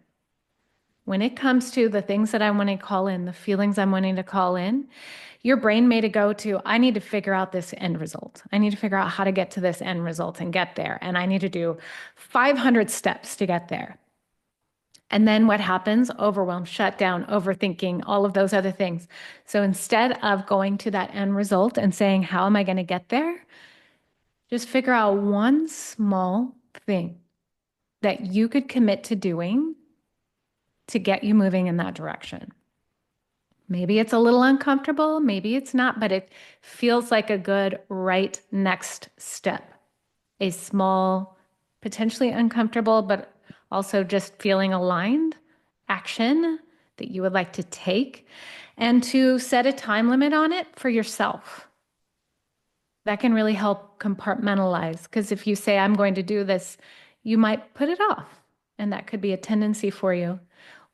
When it comes to the things that I want to call in, the feelings I'm wanting to call in, your brain may to go to, I need to figure out this end result. I need to figure out how to get to this end result and get there. And I need to do 500 steps to get there. And then what happens? Overwhelm, shutdown, overthinking, all of those other things. So instead of going to that end result and saying, how am I going to get there? Just figure out one small thing that you could commit to doing to get you moving in that direction. Maybe it's a little uncomfortable, maybe it's not, but it feels like a good right next step. A small, potentially uncomfortable, but also just feeling aligned action that you would like to take, and to set a time limit on it for yourself. That can really help compartmentalize, because if you say, I'm going to do this, you might put it off, and that could be a tendency for you.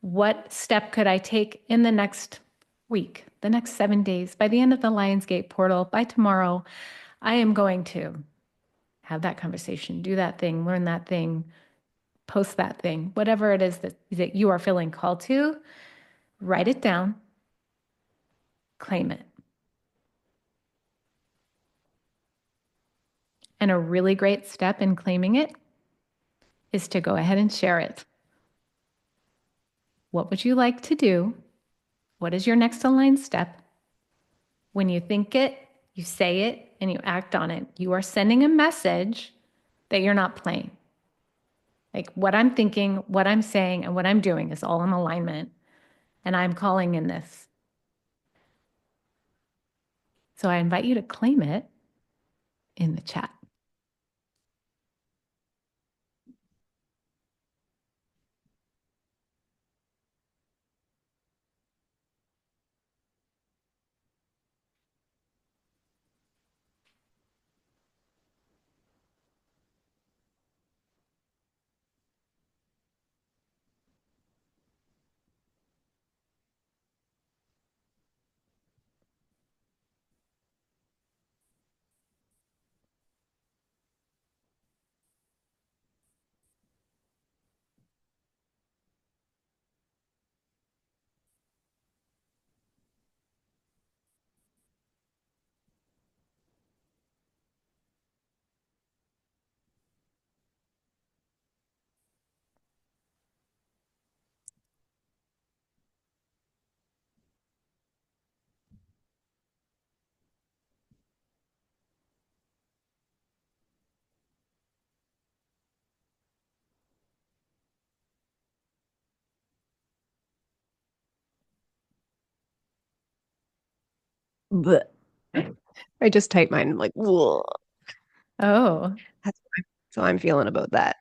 What step could I take in the next week, the next 7 days, by the end of the Lionsgate portal, by tomorrow? I am going to have that conversation, do that thing, learn that thing, post that thing, whatever it is that you are feeling called to, write it down, claim it. And a really great step in claiming it is to go ahead and share it. What would you like to do? What is your next aligned step? When you think it, you say it, and you act on it. You are sending a message that you're not playing. Like, what I'm thinking, what I'm saying, and what I'm doing is all in alignment. And I'm calling in this. So I invite you to claim it in the chat. Blech. I just typed mine. I'm like, whoa. Oh, That's how I'm feeling about that.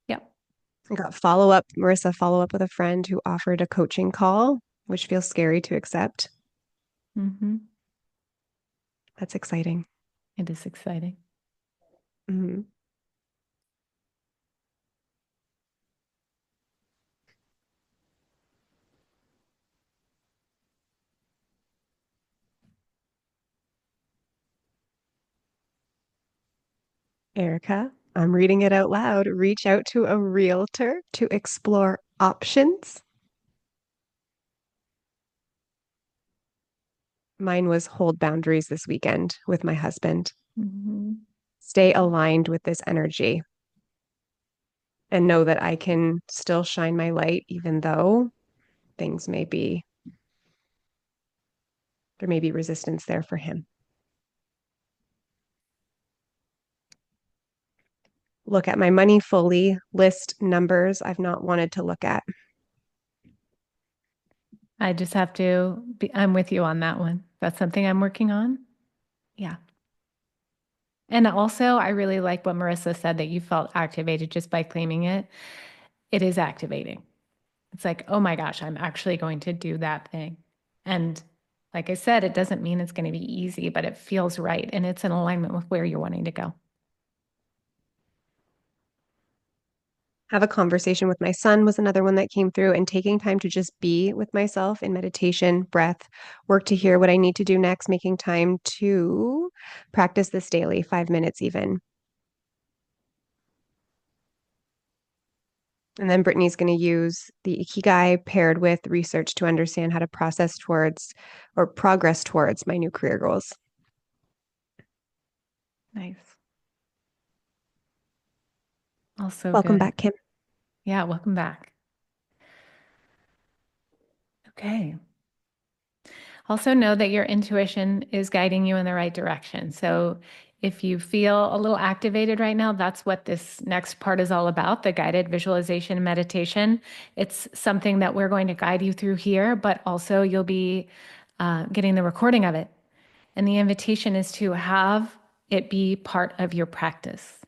yep. I got follow up with a friend who offered a coaching call, which feels scary to accept. Mm-hmm. That's exciting. It is exciting. Mm-hmm. Erica, I'm reading it out loud. Reach out to a realtor to explore options. Mine was hold boundaries this weekend with my husband. Mm-hmm. stay aligned with this energy and know that I can still shine my light, even though things may be, there may be resistance there for him. Look at my money fully, list numbers I've not wanted to look at. I just have to be, I'm with you on that one. That's something I'm working on. Yeah. And also, I really like what Marissa said that you felt activated just by claiming it. It is activating. It's like, oh my gosh, I'm actually going to do that thing. And like I said, it doesn't mean it's going to be easy, but it feels right. And it's in alignment with where you're wanting to go. Have a conversation with my son was another one that came through, and taking time to just be with myself in meditation, breath, work to hear what I need to do next, making time to practice this daily, 5 minutes even. And then Brittany's going to use the Ikigai paired with research to understand how to process towards or progress towards my new career goals. Nice. Also Welcome good. back, Kim. Yeah, welcome back. Okay. Also know that your intuition is guiding you in the right direction. So if you feel a little activated right now, that's what this next part is all about, the guided visualization and meditation. It's something that we're going to guide you through here, but also you'll be getting the recording of it. And the invitation is to have it be part of your practice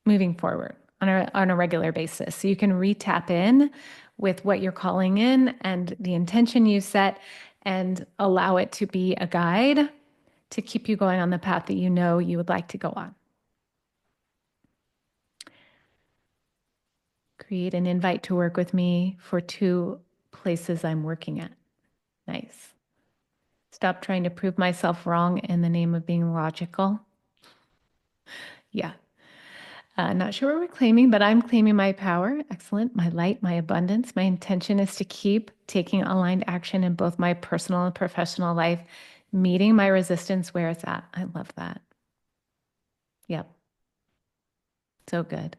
moving forward on a regular basis. So you can re-tap in with what you're calling in and the intention you set and allow it to be a guide to keep you going on the path that you know you would like to go on. Create an invite to work with me for 2 places I'm working at. Nice. Stop trying to prove myself wrong in the name of being logical. Yeah. Not sure what we're claiming, but I'm claiming my power. Excellent. My light, my abundance. My intention is to keep taking aligned action in both my personal and professional life, meeting my resistance where it's at. I love that. Yep. So good.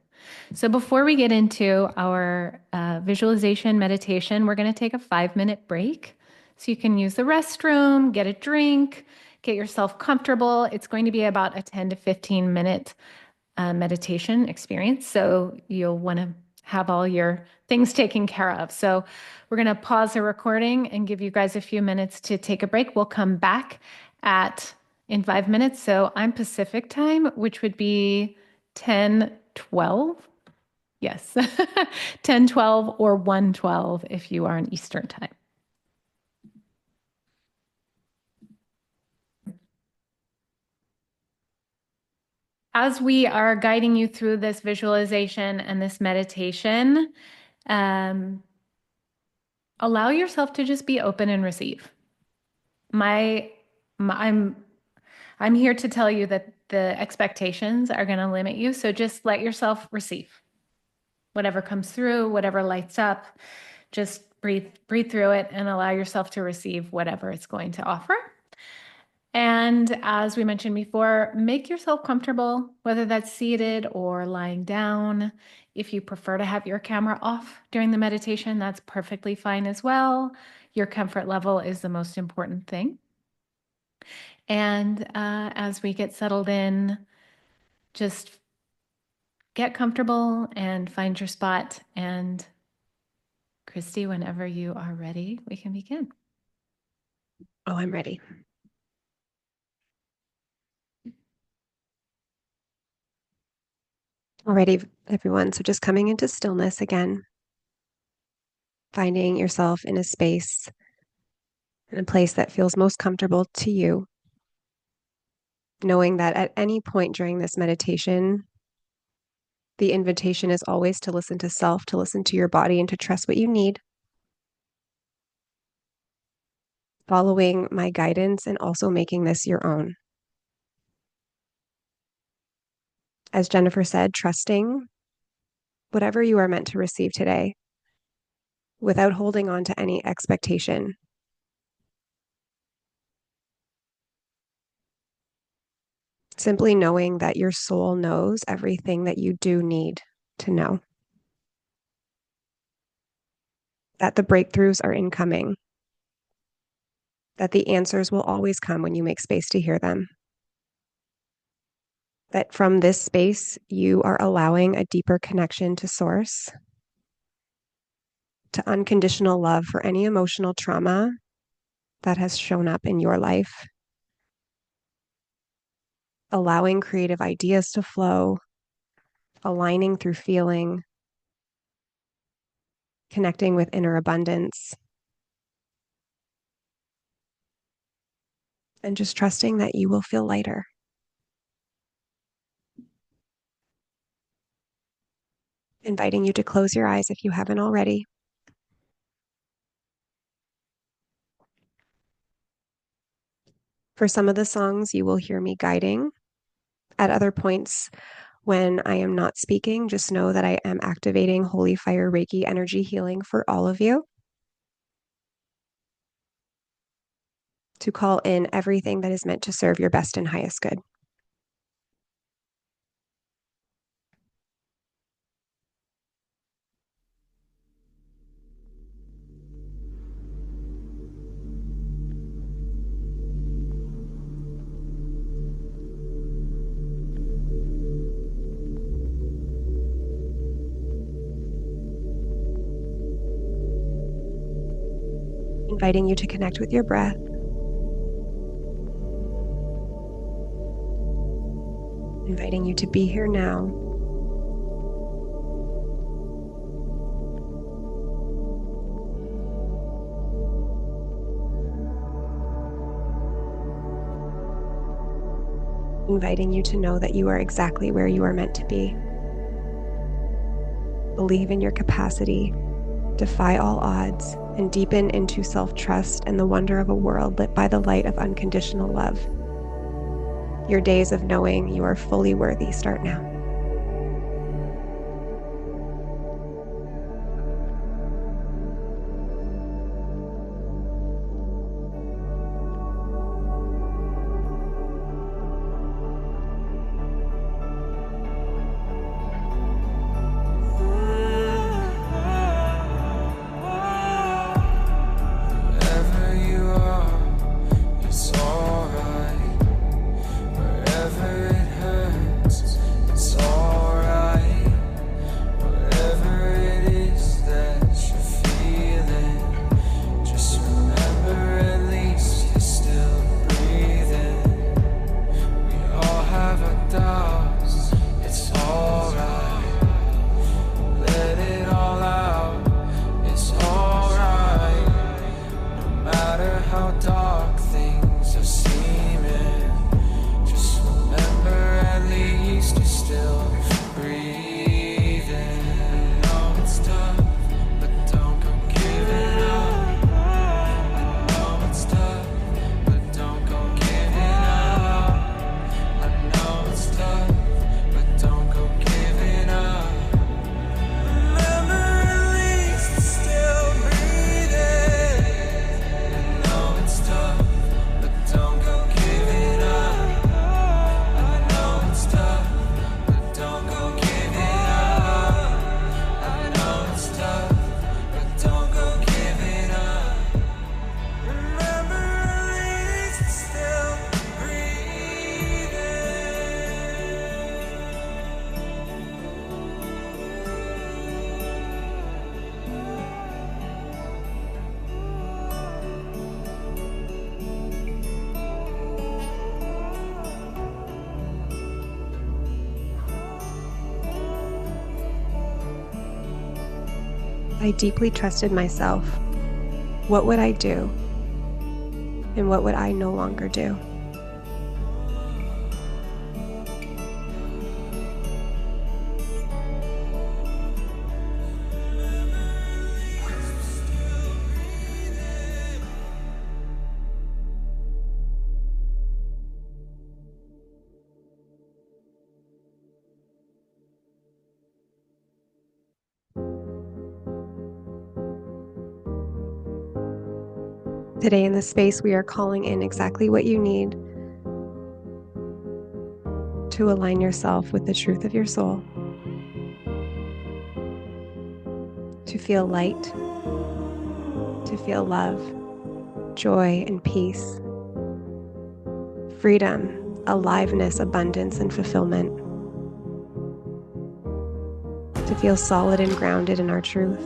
So before we get into our visualization meditation, we're going to take a 5-minute break. So you can use the restroom, get a drink, get yourself comfortable. It's going to be about a 10 to 15 minute meditation experience. So you'll want to have all your things taken care of. So we're going to pause the recording and give you guys a few minutes to take a break. We'll come back in 5 minutes. So I'm Pacific time, which would be 10:12. Yes, 10:12 or 1:12 if you are on Eastern time. As we are guiding you through this visualization and this meditation, allow yourself to just be open and receive. I'm here to tell you that the expectations are going to limit you. So just let yourself receive whatever comes through, whatever lights up. Just breathe through it and allow yourself to receive whatever it's going to offer. And as we mentioned before, make yourself comfortable, whether that's seated or lying down. If you prefer to have your camera off during the meditation, that's perfectly fine as well. Your comfort level is the most important thing. And as we get settled in, just get comfortable and find your spot. And Christy, whenever you are ready, we can begin. Oh, I'm ready. Alrighty, everyone. So just coming into stillness again, finding yourself in a space, in a place that feels most comfortable to you, knowing that at any point during this meditation, the invitation is always to listen to self, to listen to your body, and to trust what you need. Following my guidance and also making this your own. As Jennifer said, trusting whatever you are meant to receive today without holding on to any expectation. Simply knowing that your soul knows everything that you do need to know. That the breakthroughs are incoming. That the answers will always come when you make space to hear them. That from this space, you are allowing a deeper connection to Source, to unconditional love for any emotional trauma that has shown up in your life, allowing creative ideas to flow, aligning through feeling, connecting with inner abundance, and just trusting that you will feel lighter. Inviting you to close your eyes if you haven't already. For some of the songs, you will hear me guiding. At other points, when I am not speaking, just know that I am activating Holy Fire Reiki energy healing for all of you to call in everything that is meant to serve your best and highest good. Inviting you to connect with your breath. Inviting you to be here now. Inviting you to know that you are exactly where you are meant to be. Believe in your capacity, defy all odds, and deepen into self-trust and the wonder of a world lit by the light of unconditional love. Your days of knowing you are fully worthy start now. Wherever you are, it's alright. Wherever it hurts, it's alright. Whatever it is that you're feeling, just remember at least you're still breathing. We all have our doubts, it's alright. Let it all out, it's alright. No matter how dark things are seeming, just remember at least you're still breathing. I know it's tough, but don't go giving up. I know it's tough, but don't go giving up. I know it's tough, but don't go giving up. Remember at least you're still breathing. I know it's tough, but don't go giving up. I know it's tough, but don't go giving up. I know it's tough, but don't go giving up. Remember at least you're still breathing. I deeply trusted myself. What would I do? And what would I no longer do? Today in this space, we are calling in exactly what you need. to align yourself with the truth of your soul, to feel light, to feel love, joy, and peace, freedom, aliveness, abundance, and fulfillment, to feel solid and grounded in our truth,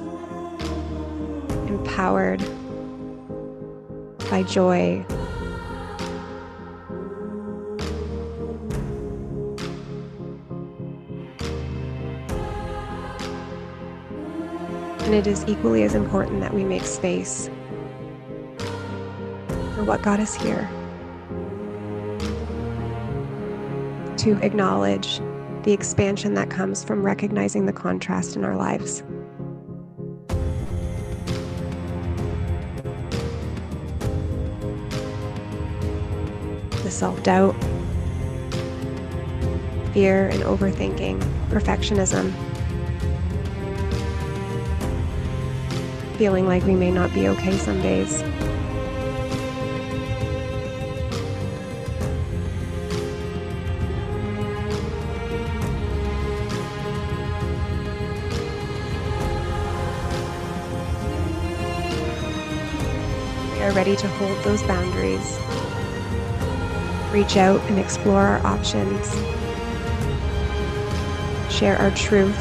empowered by joy, and it is equally as important that we make space for what got us here, to acknowledge the expansion that comes from recognizing the contrast in our lives. The self-doubt, fear and overthinking, perfectionism, feeling like we may not be okay some days. We are ready to hold those boundaries, reach out and explore our options, share our truth,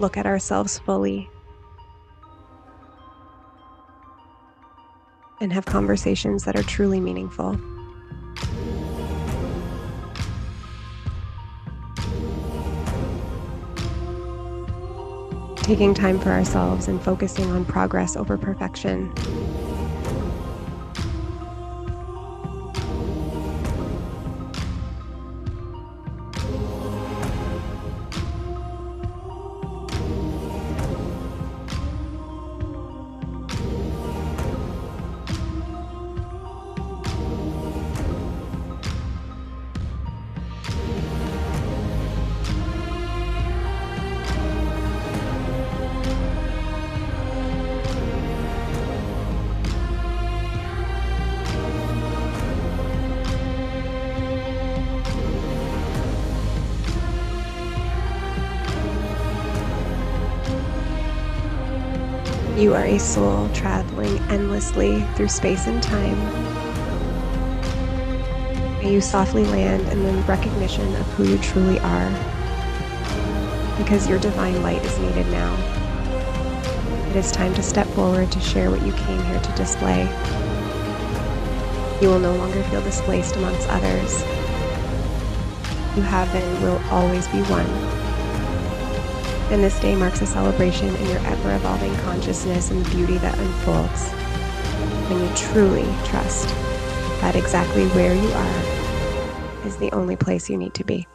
look at ourselves fully, and have conversations that are truly meaningful. Taking time for ourselves and focusing on progress over perfection. You are a soul traveling endlessly through space and time. May you softly land in the recognition of who you truly are, because your divine light is needed now. It is time to step forward to share what you came here to display. You will no longer feel displaced amongst others. You have been and will always be one. And this day marks a celebration in your ever-evolving consciousness and the beauty that unfolds when you truly trust that exactly where you are is the only place you need to be.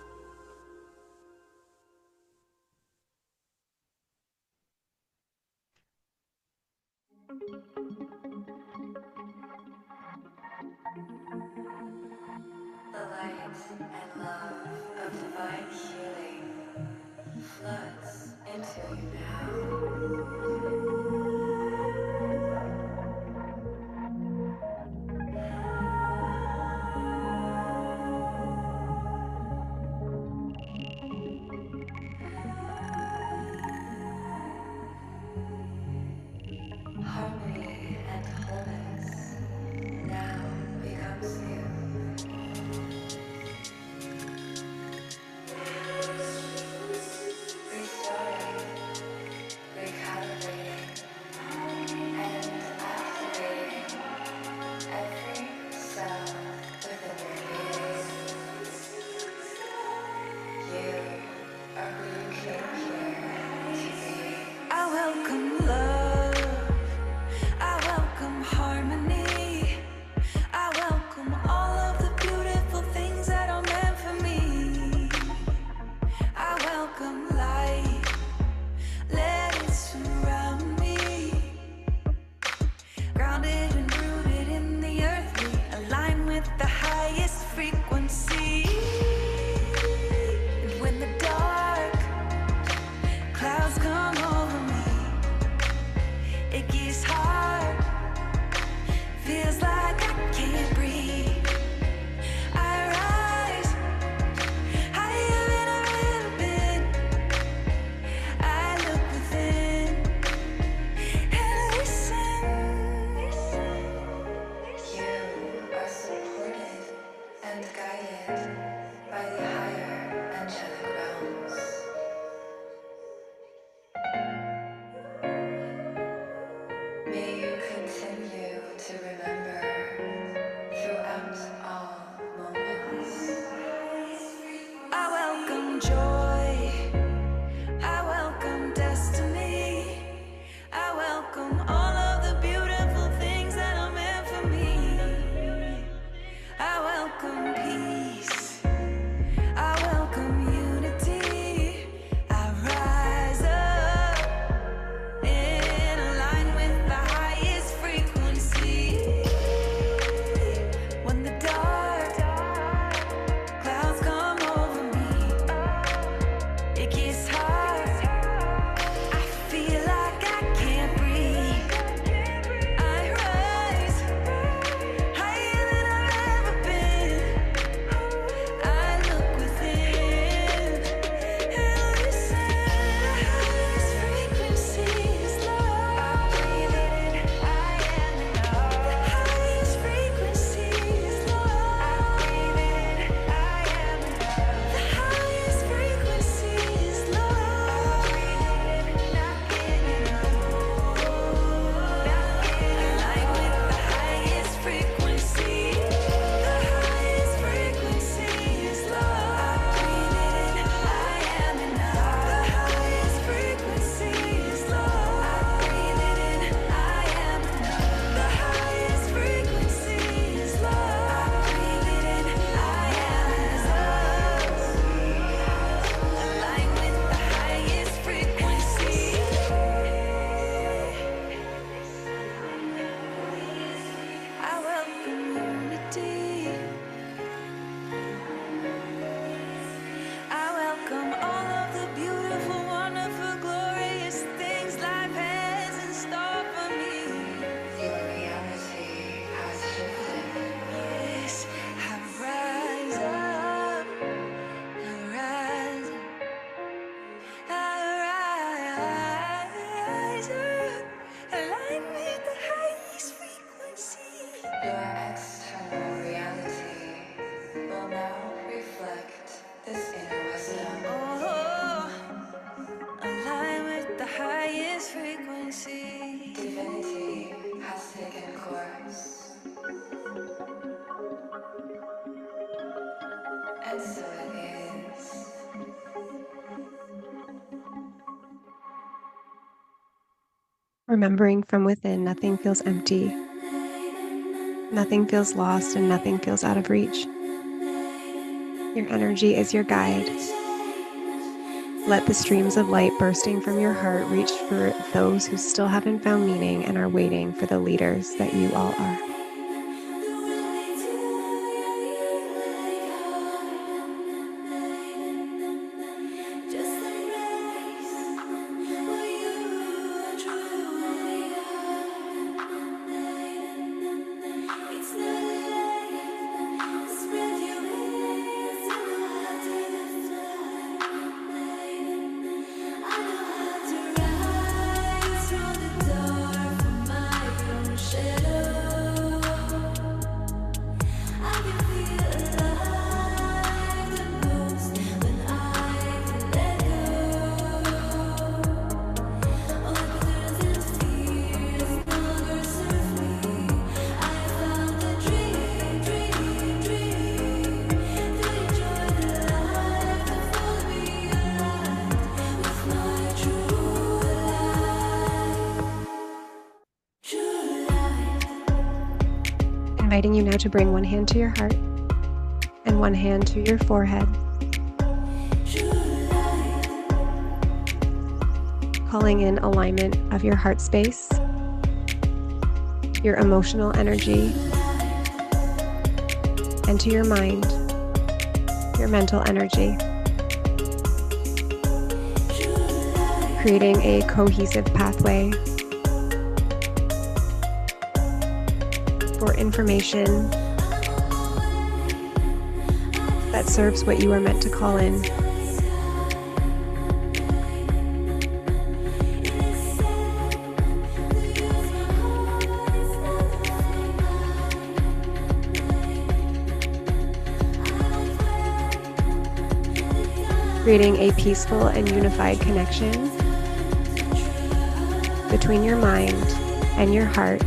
The light and love of divine healing floods into you now. Harmony and wholeness now becomes you. and so it is. Remembering from within, nothing feels empty, nothing feels lost, and nothing feels out of reach. Your energy is your guide. Let the streams of light bursting from your heart reach for those who still haven't found meaning and are waiting for the leaders that you all are. Inviting you now to bring one hand to your heart and one hand to your forehead. Calling in alignment of your heart space, your emotional energy, and to your mind, your mental energy. Creating a cohesive pathway for information that serves what you are meant to call in. Creating a peaceful and unified connection between your mind and your heart,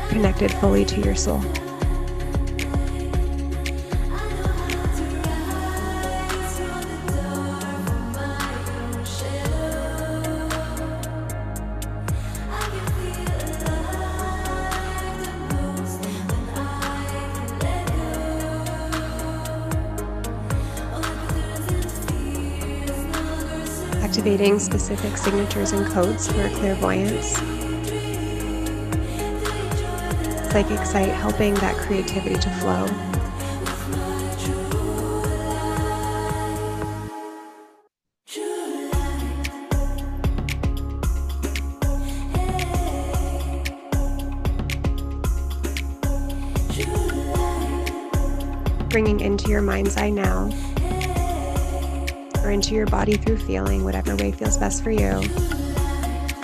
connected fully to your soul. Activating specific signatures and codes for clairvoyance. Psychic sight helping that creativity to flow. Bringing into your mind's eye now, or into your body through feeling, whatever way feels best for you,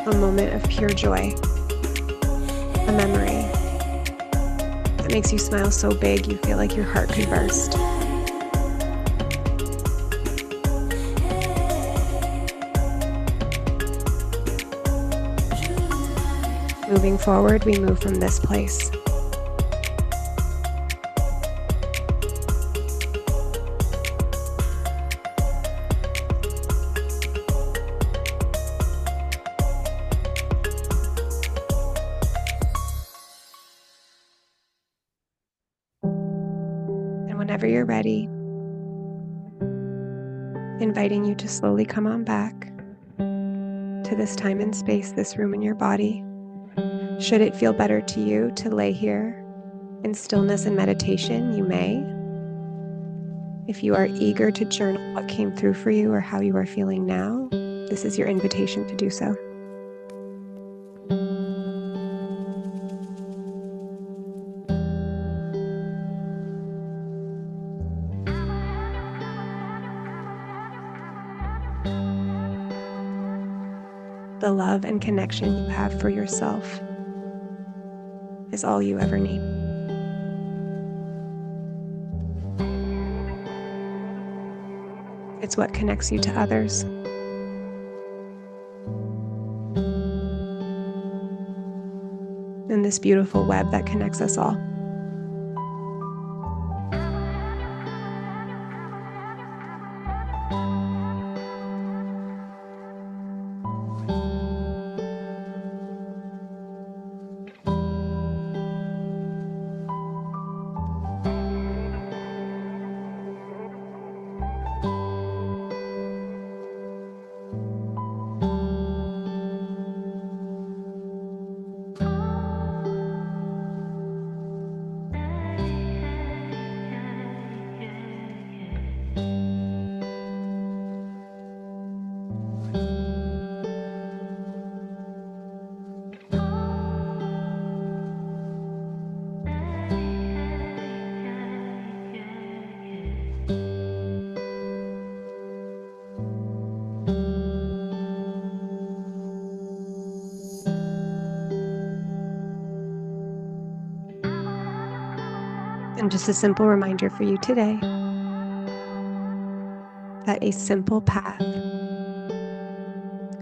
a moment of pure joy, a memory that makes you smile so big you feel like your heart could burst. Moving forward, we move from this place. Whenever you're ready, inviting you to slowly come on back to this time and space, this room in your body. Should it feel better to you to lay here in stillness and meditation, you may. If you are eager to journal what came through for you or how you are feeling now, this is your invitation to do so. The love and connection you have for yourself is all you ever need. It's what connects you to others. And this beautiful web that connects us all. And just a simple reminder for you today that a simple path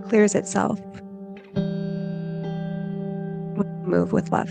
clears itself when you move with love.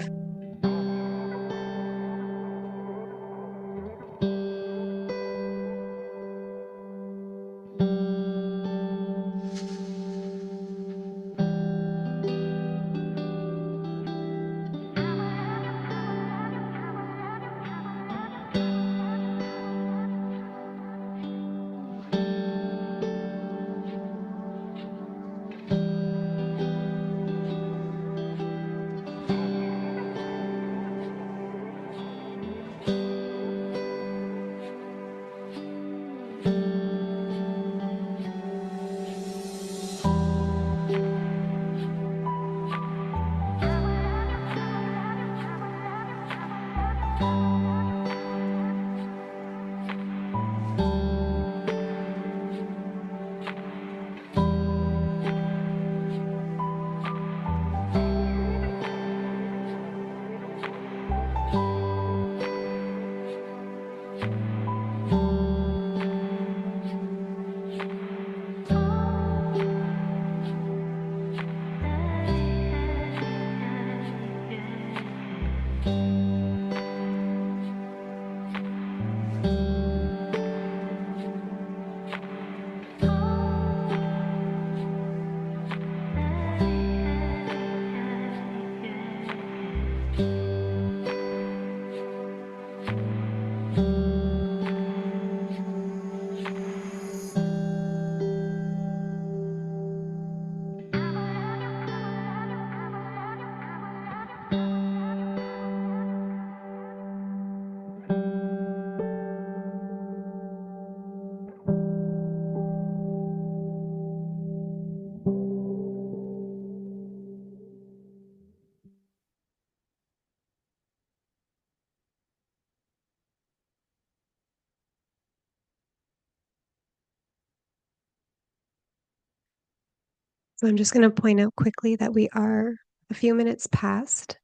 So I'm just going to point out quickly that we are a few minutes past.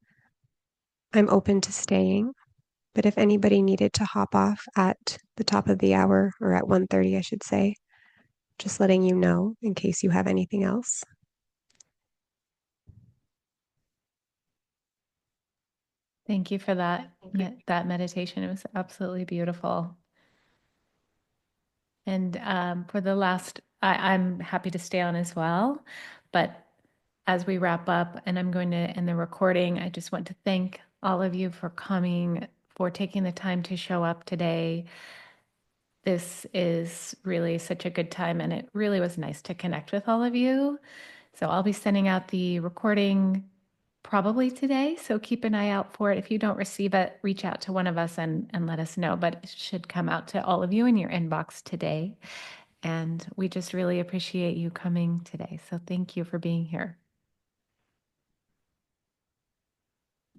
I'm open to staying, but if anybody needed to hop off at the top of the hour, or at 1:30, I should say, just letting you know in case you have anything else. Thank you for that meditation. It was absolutely beautiful. And for the last, I'm happy to stay on as well. But as we wrap up, and I'm going to end the recording, I just want to thank all of you for coming, for taking the time to show up today. This is really such a good time, and it really was nice to connect with all of you. So I'll be sending out the recording probably today, so keep an eye out for it. If you don't receive it, reach out to one of us and let us know, but it should come out to all of you in your inbox today. And we just really appreciate you coming today. So thank you for being here.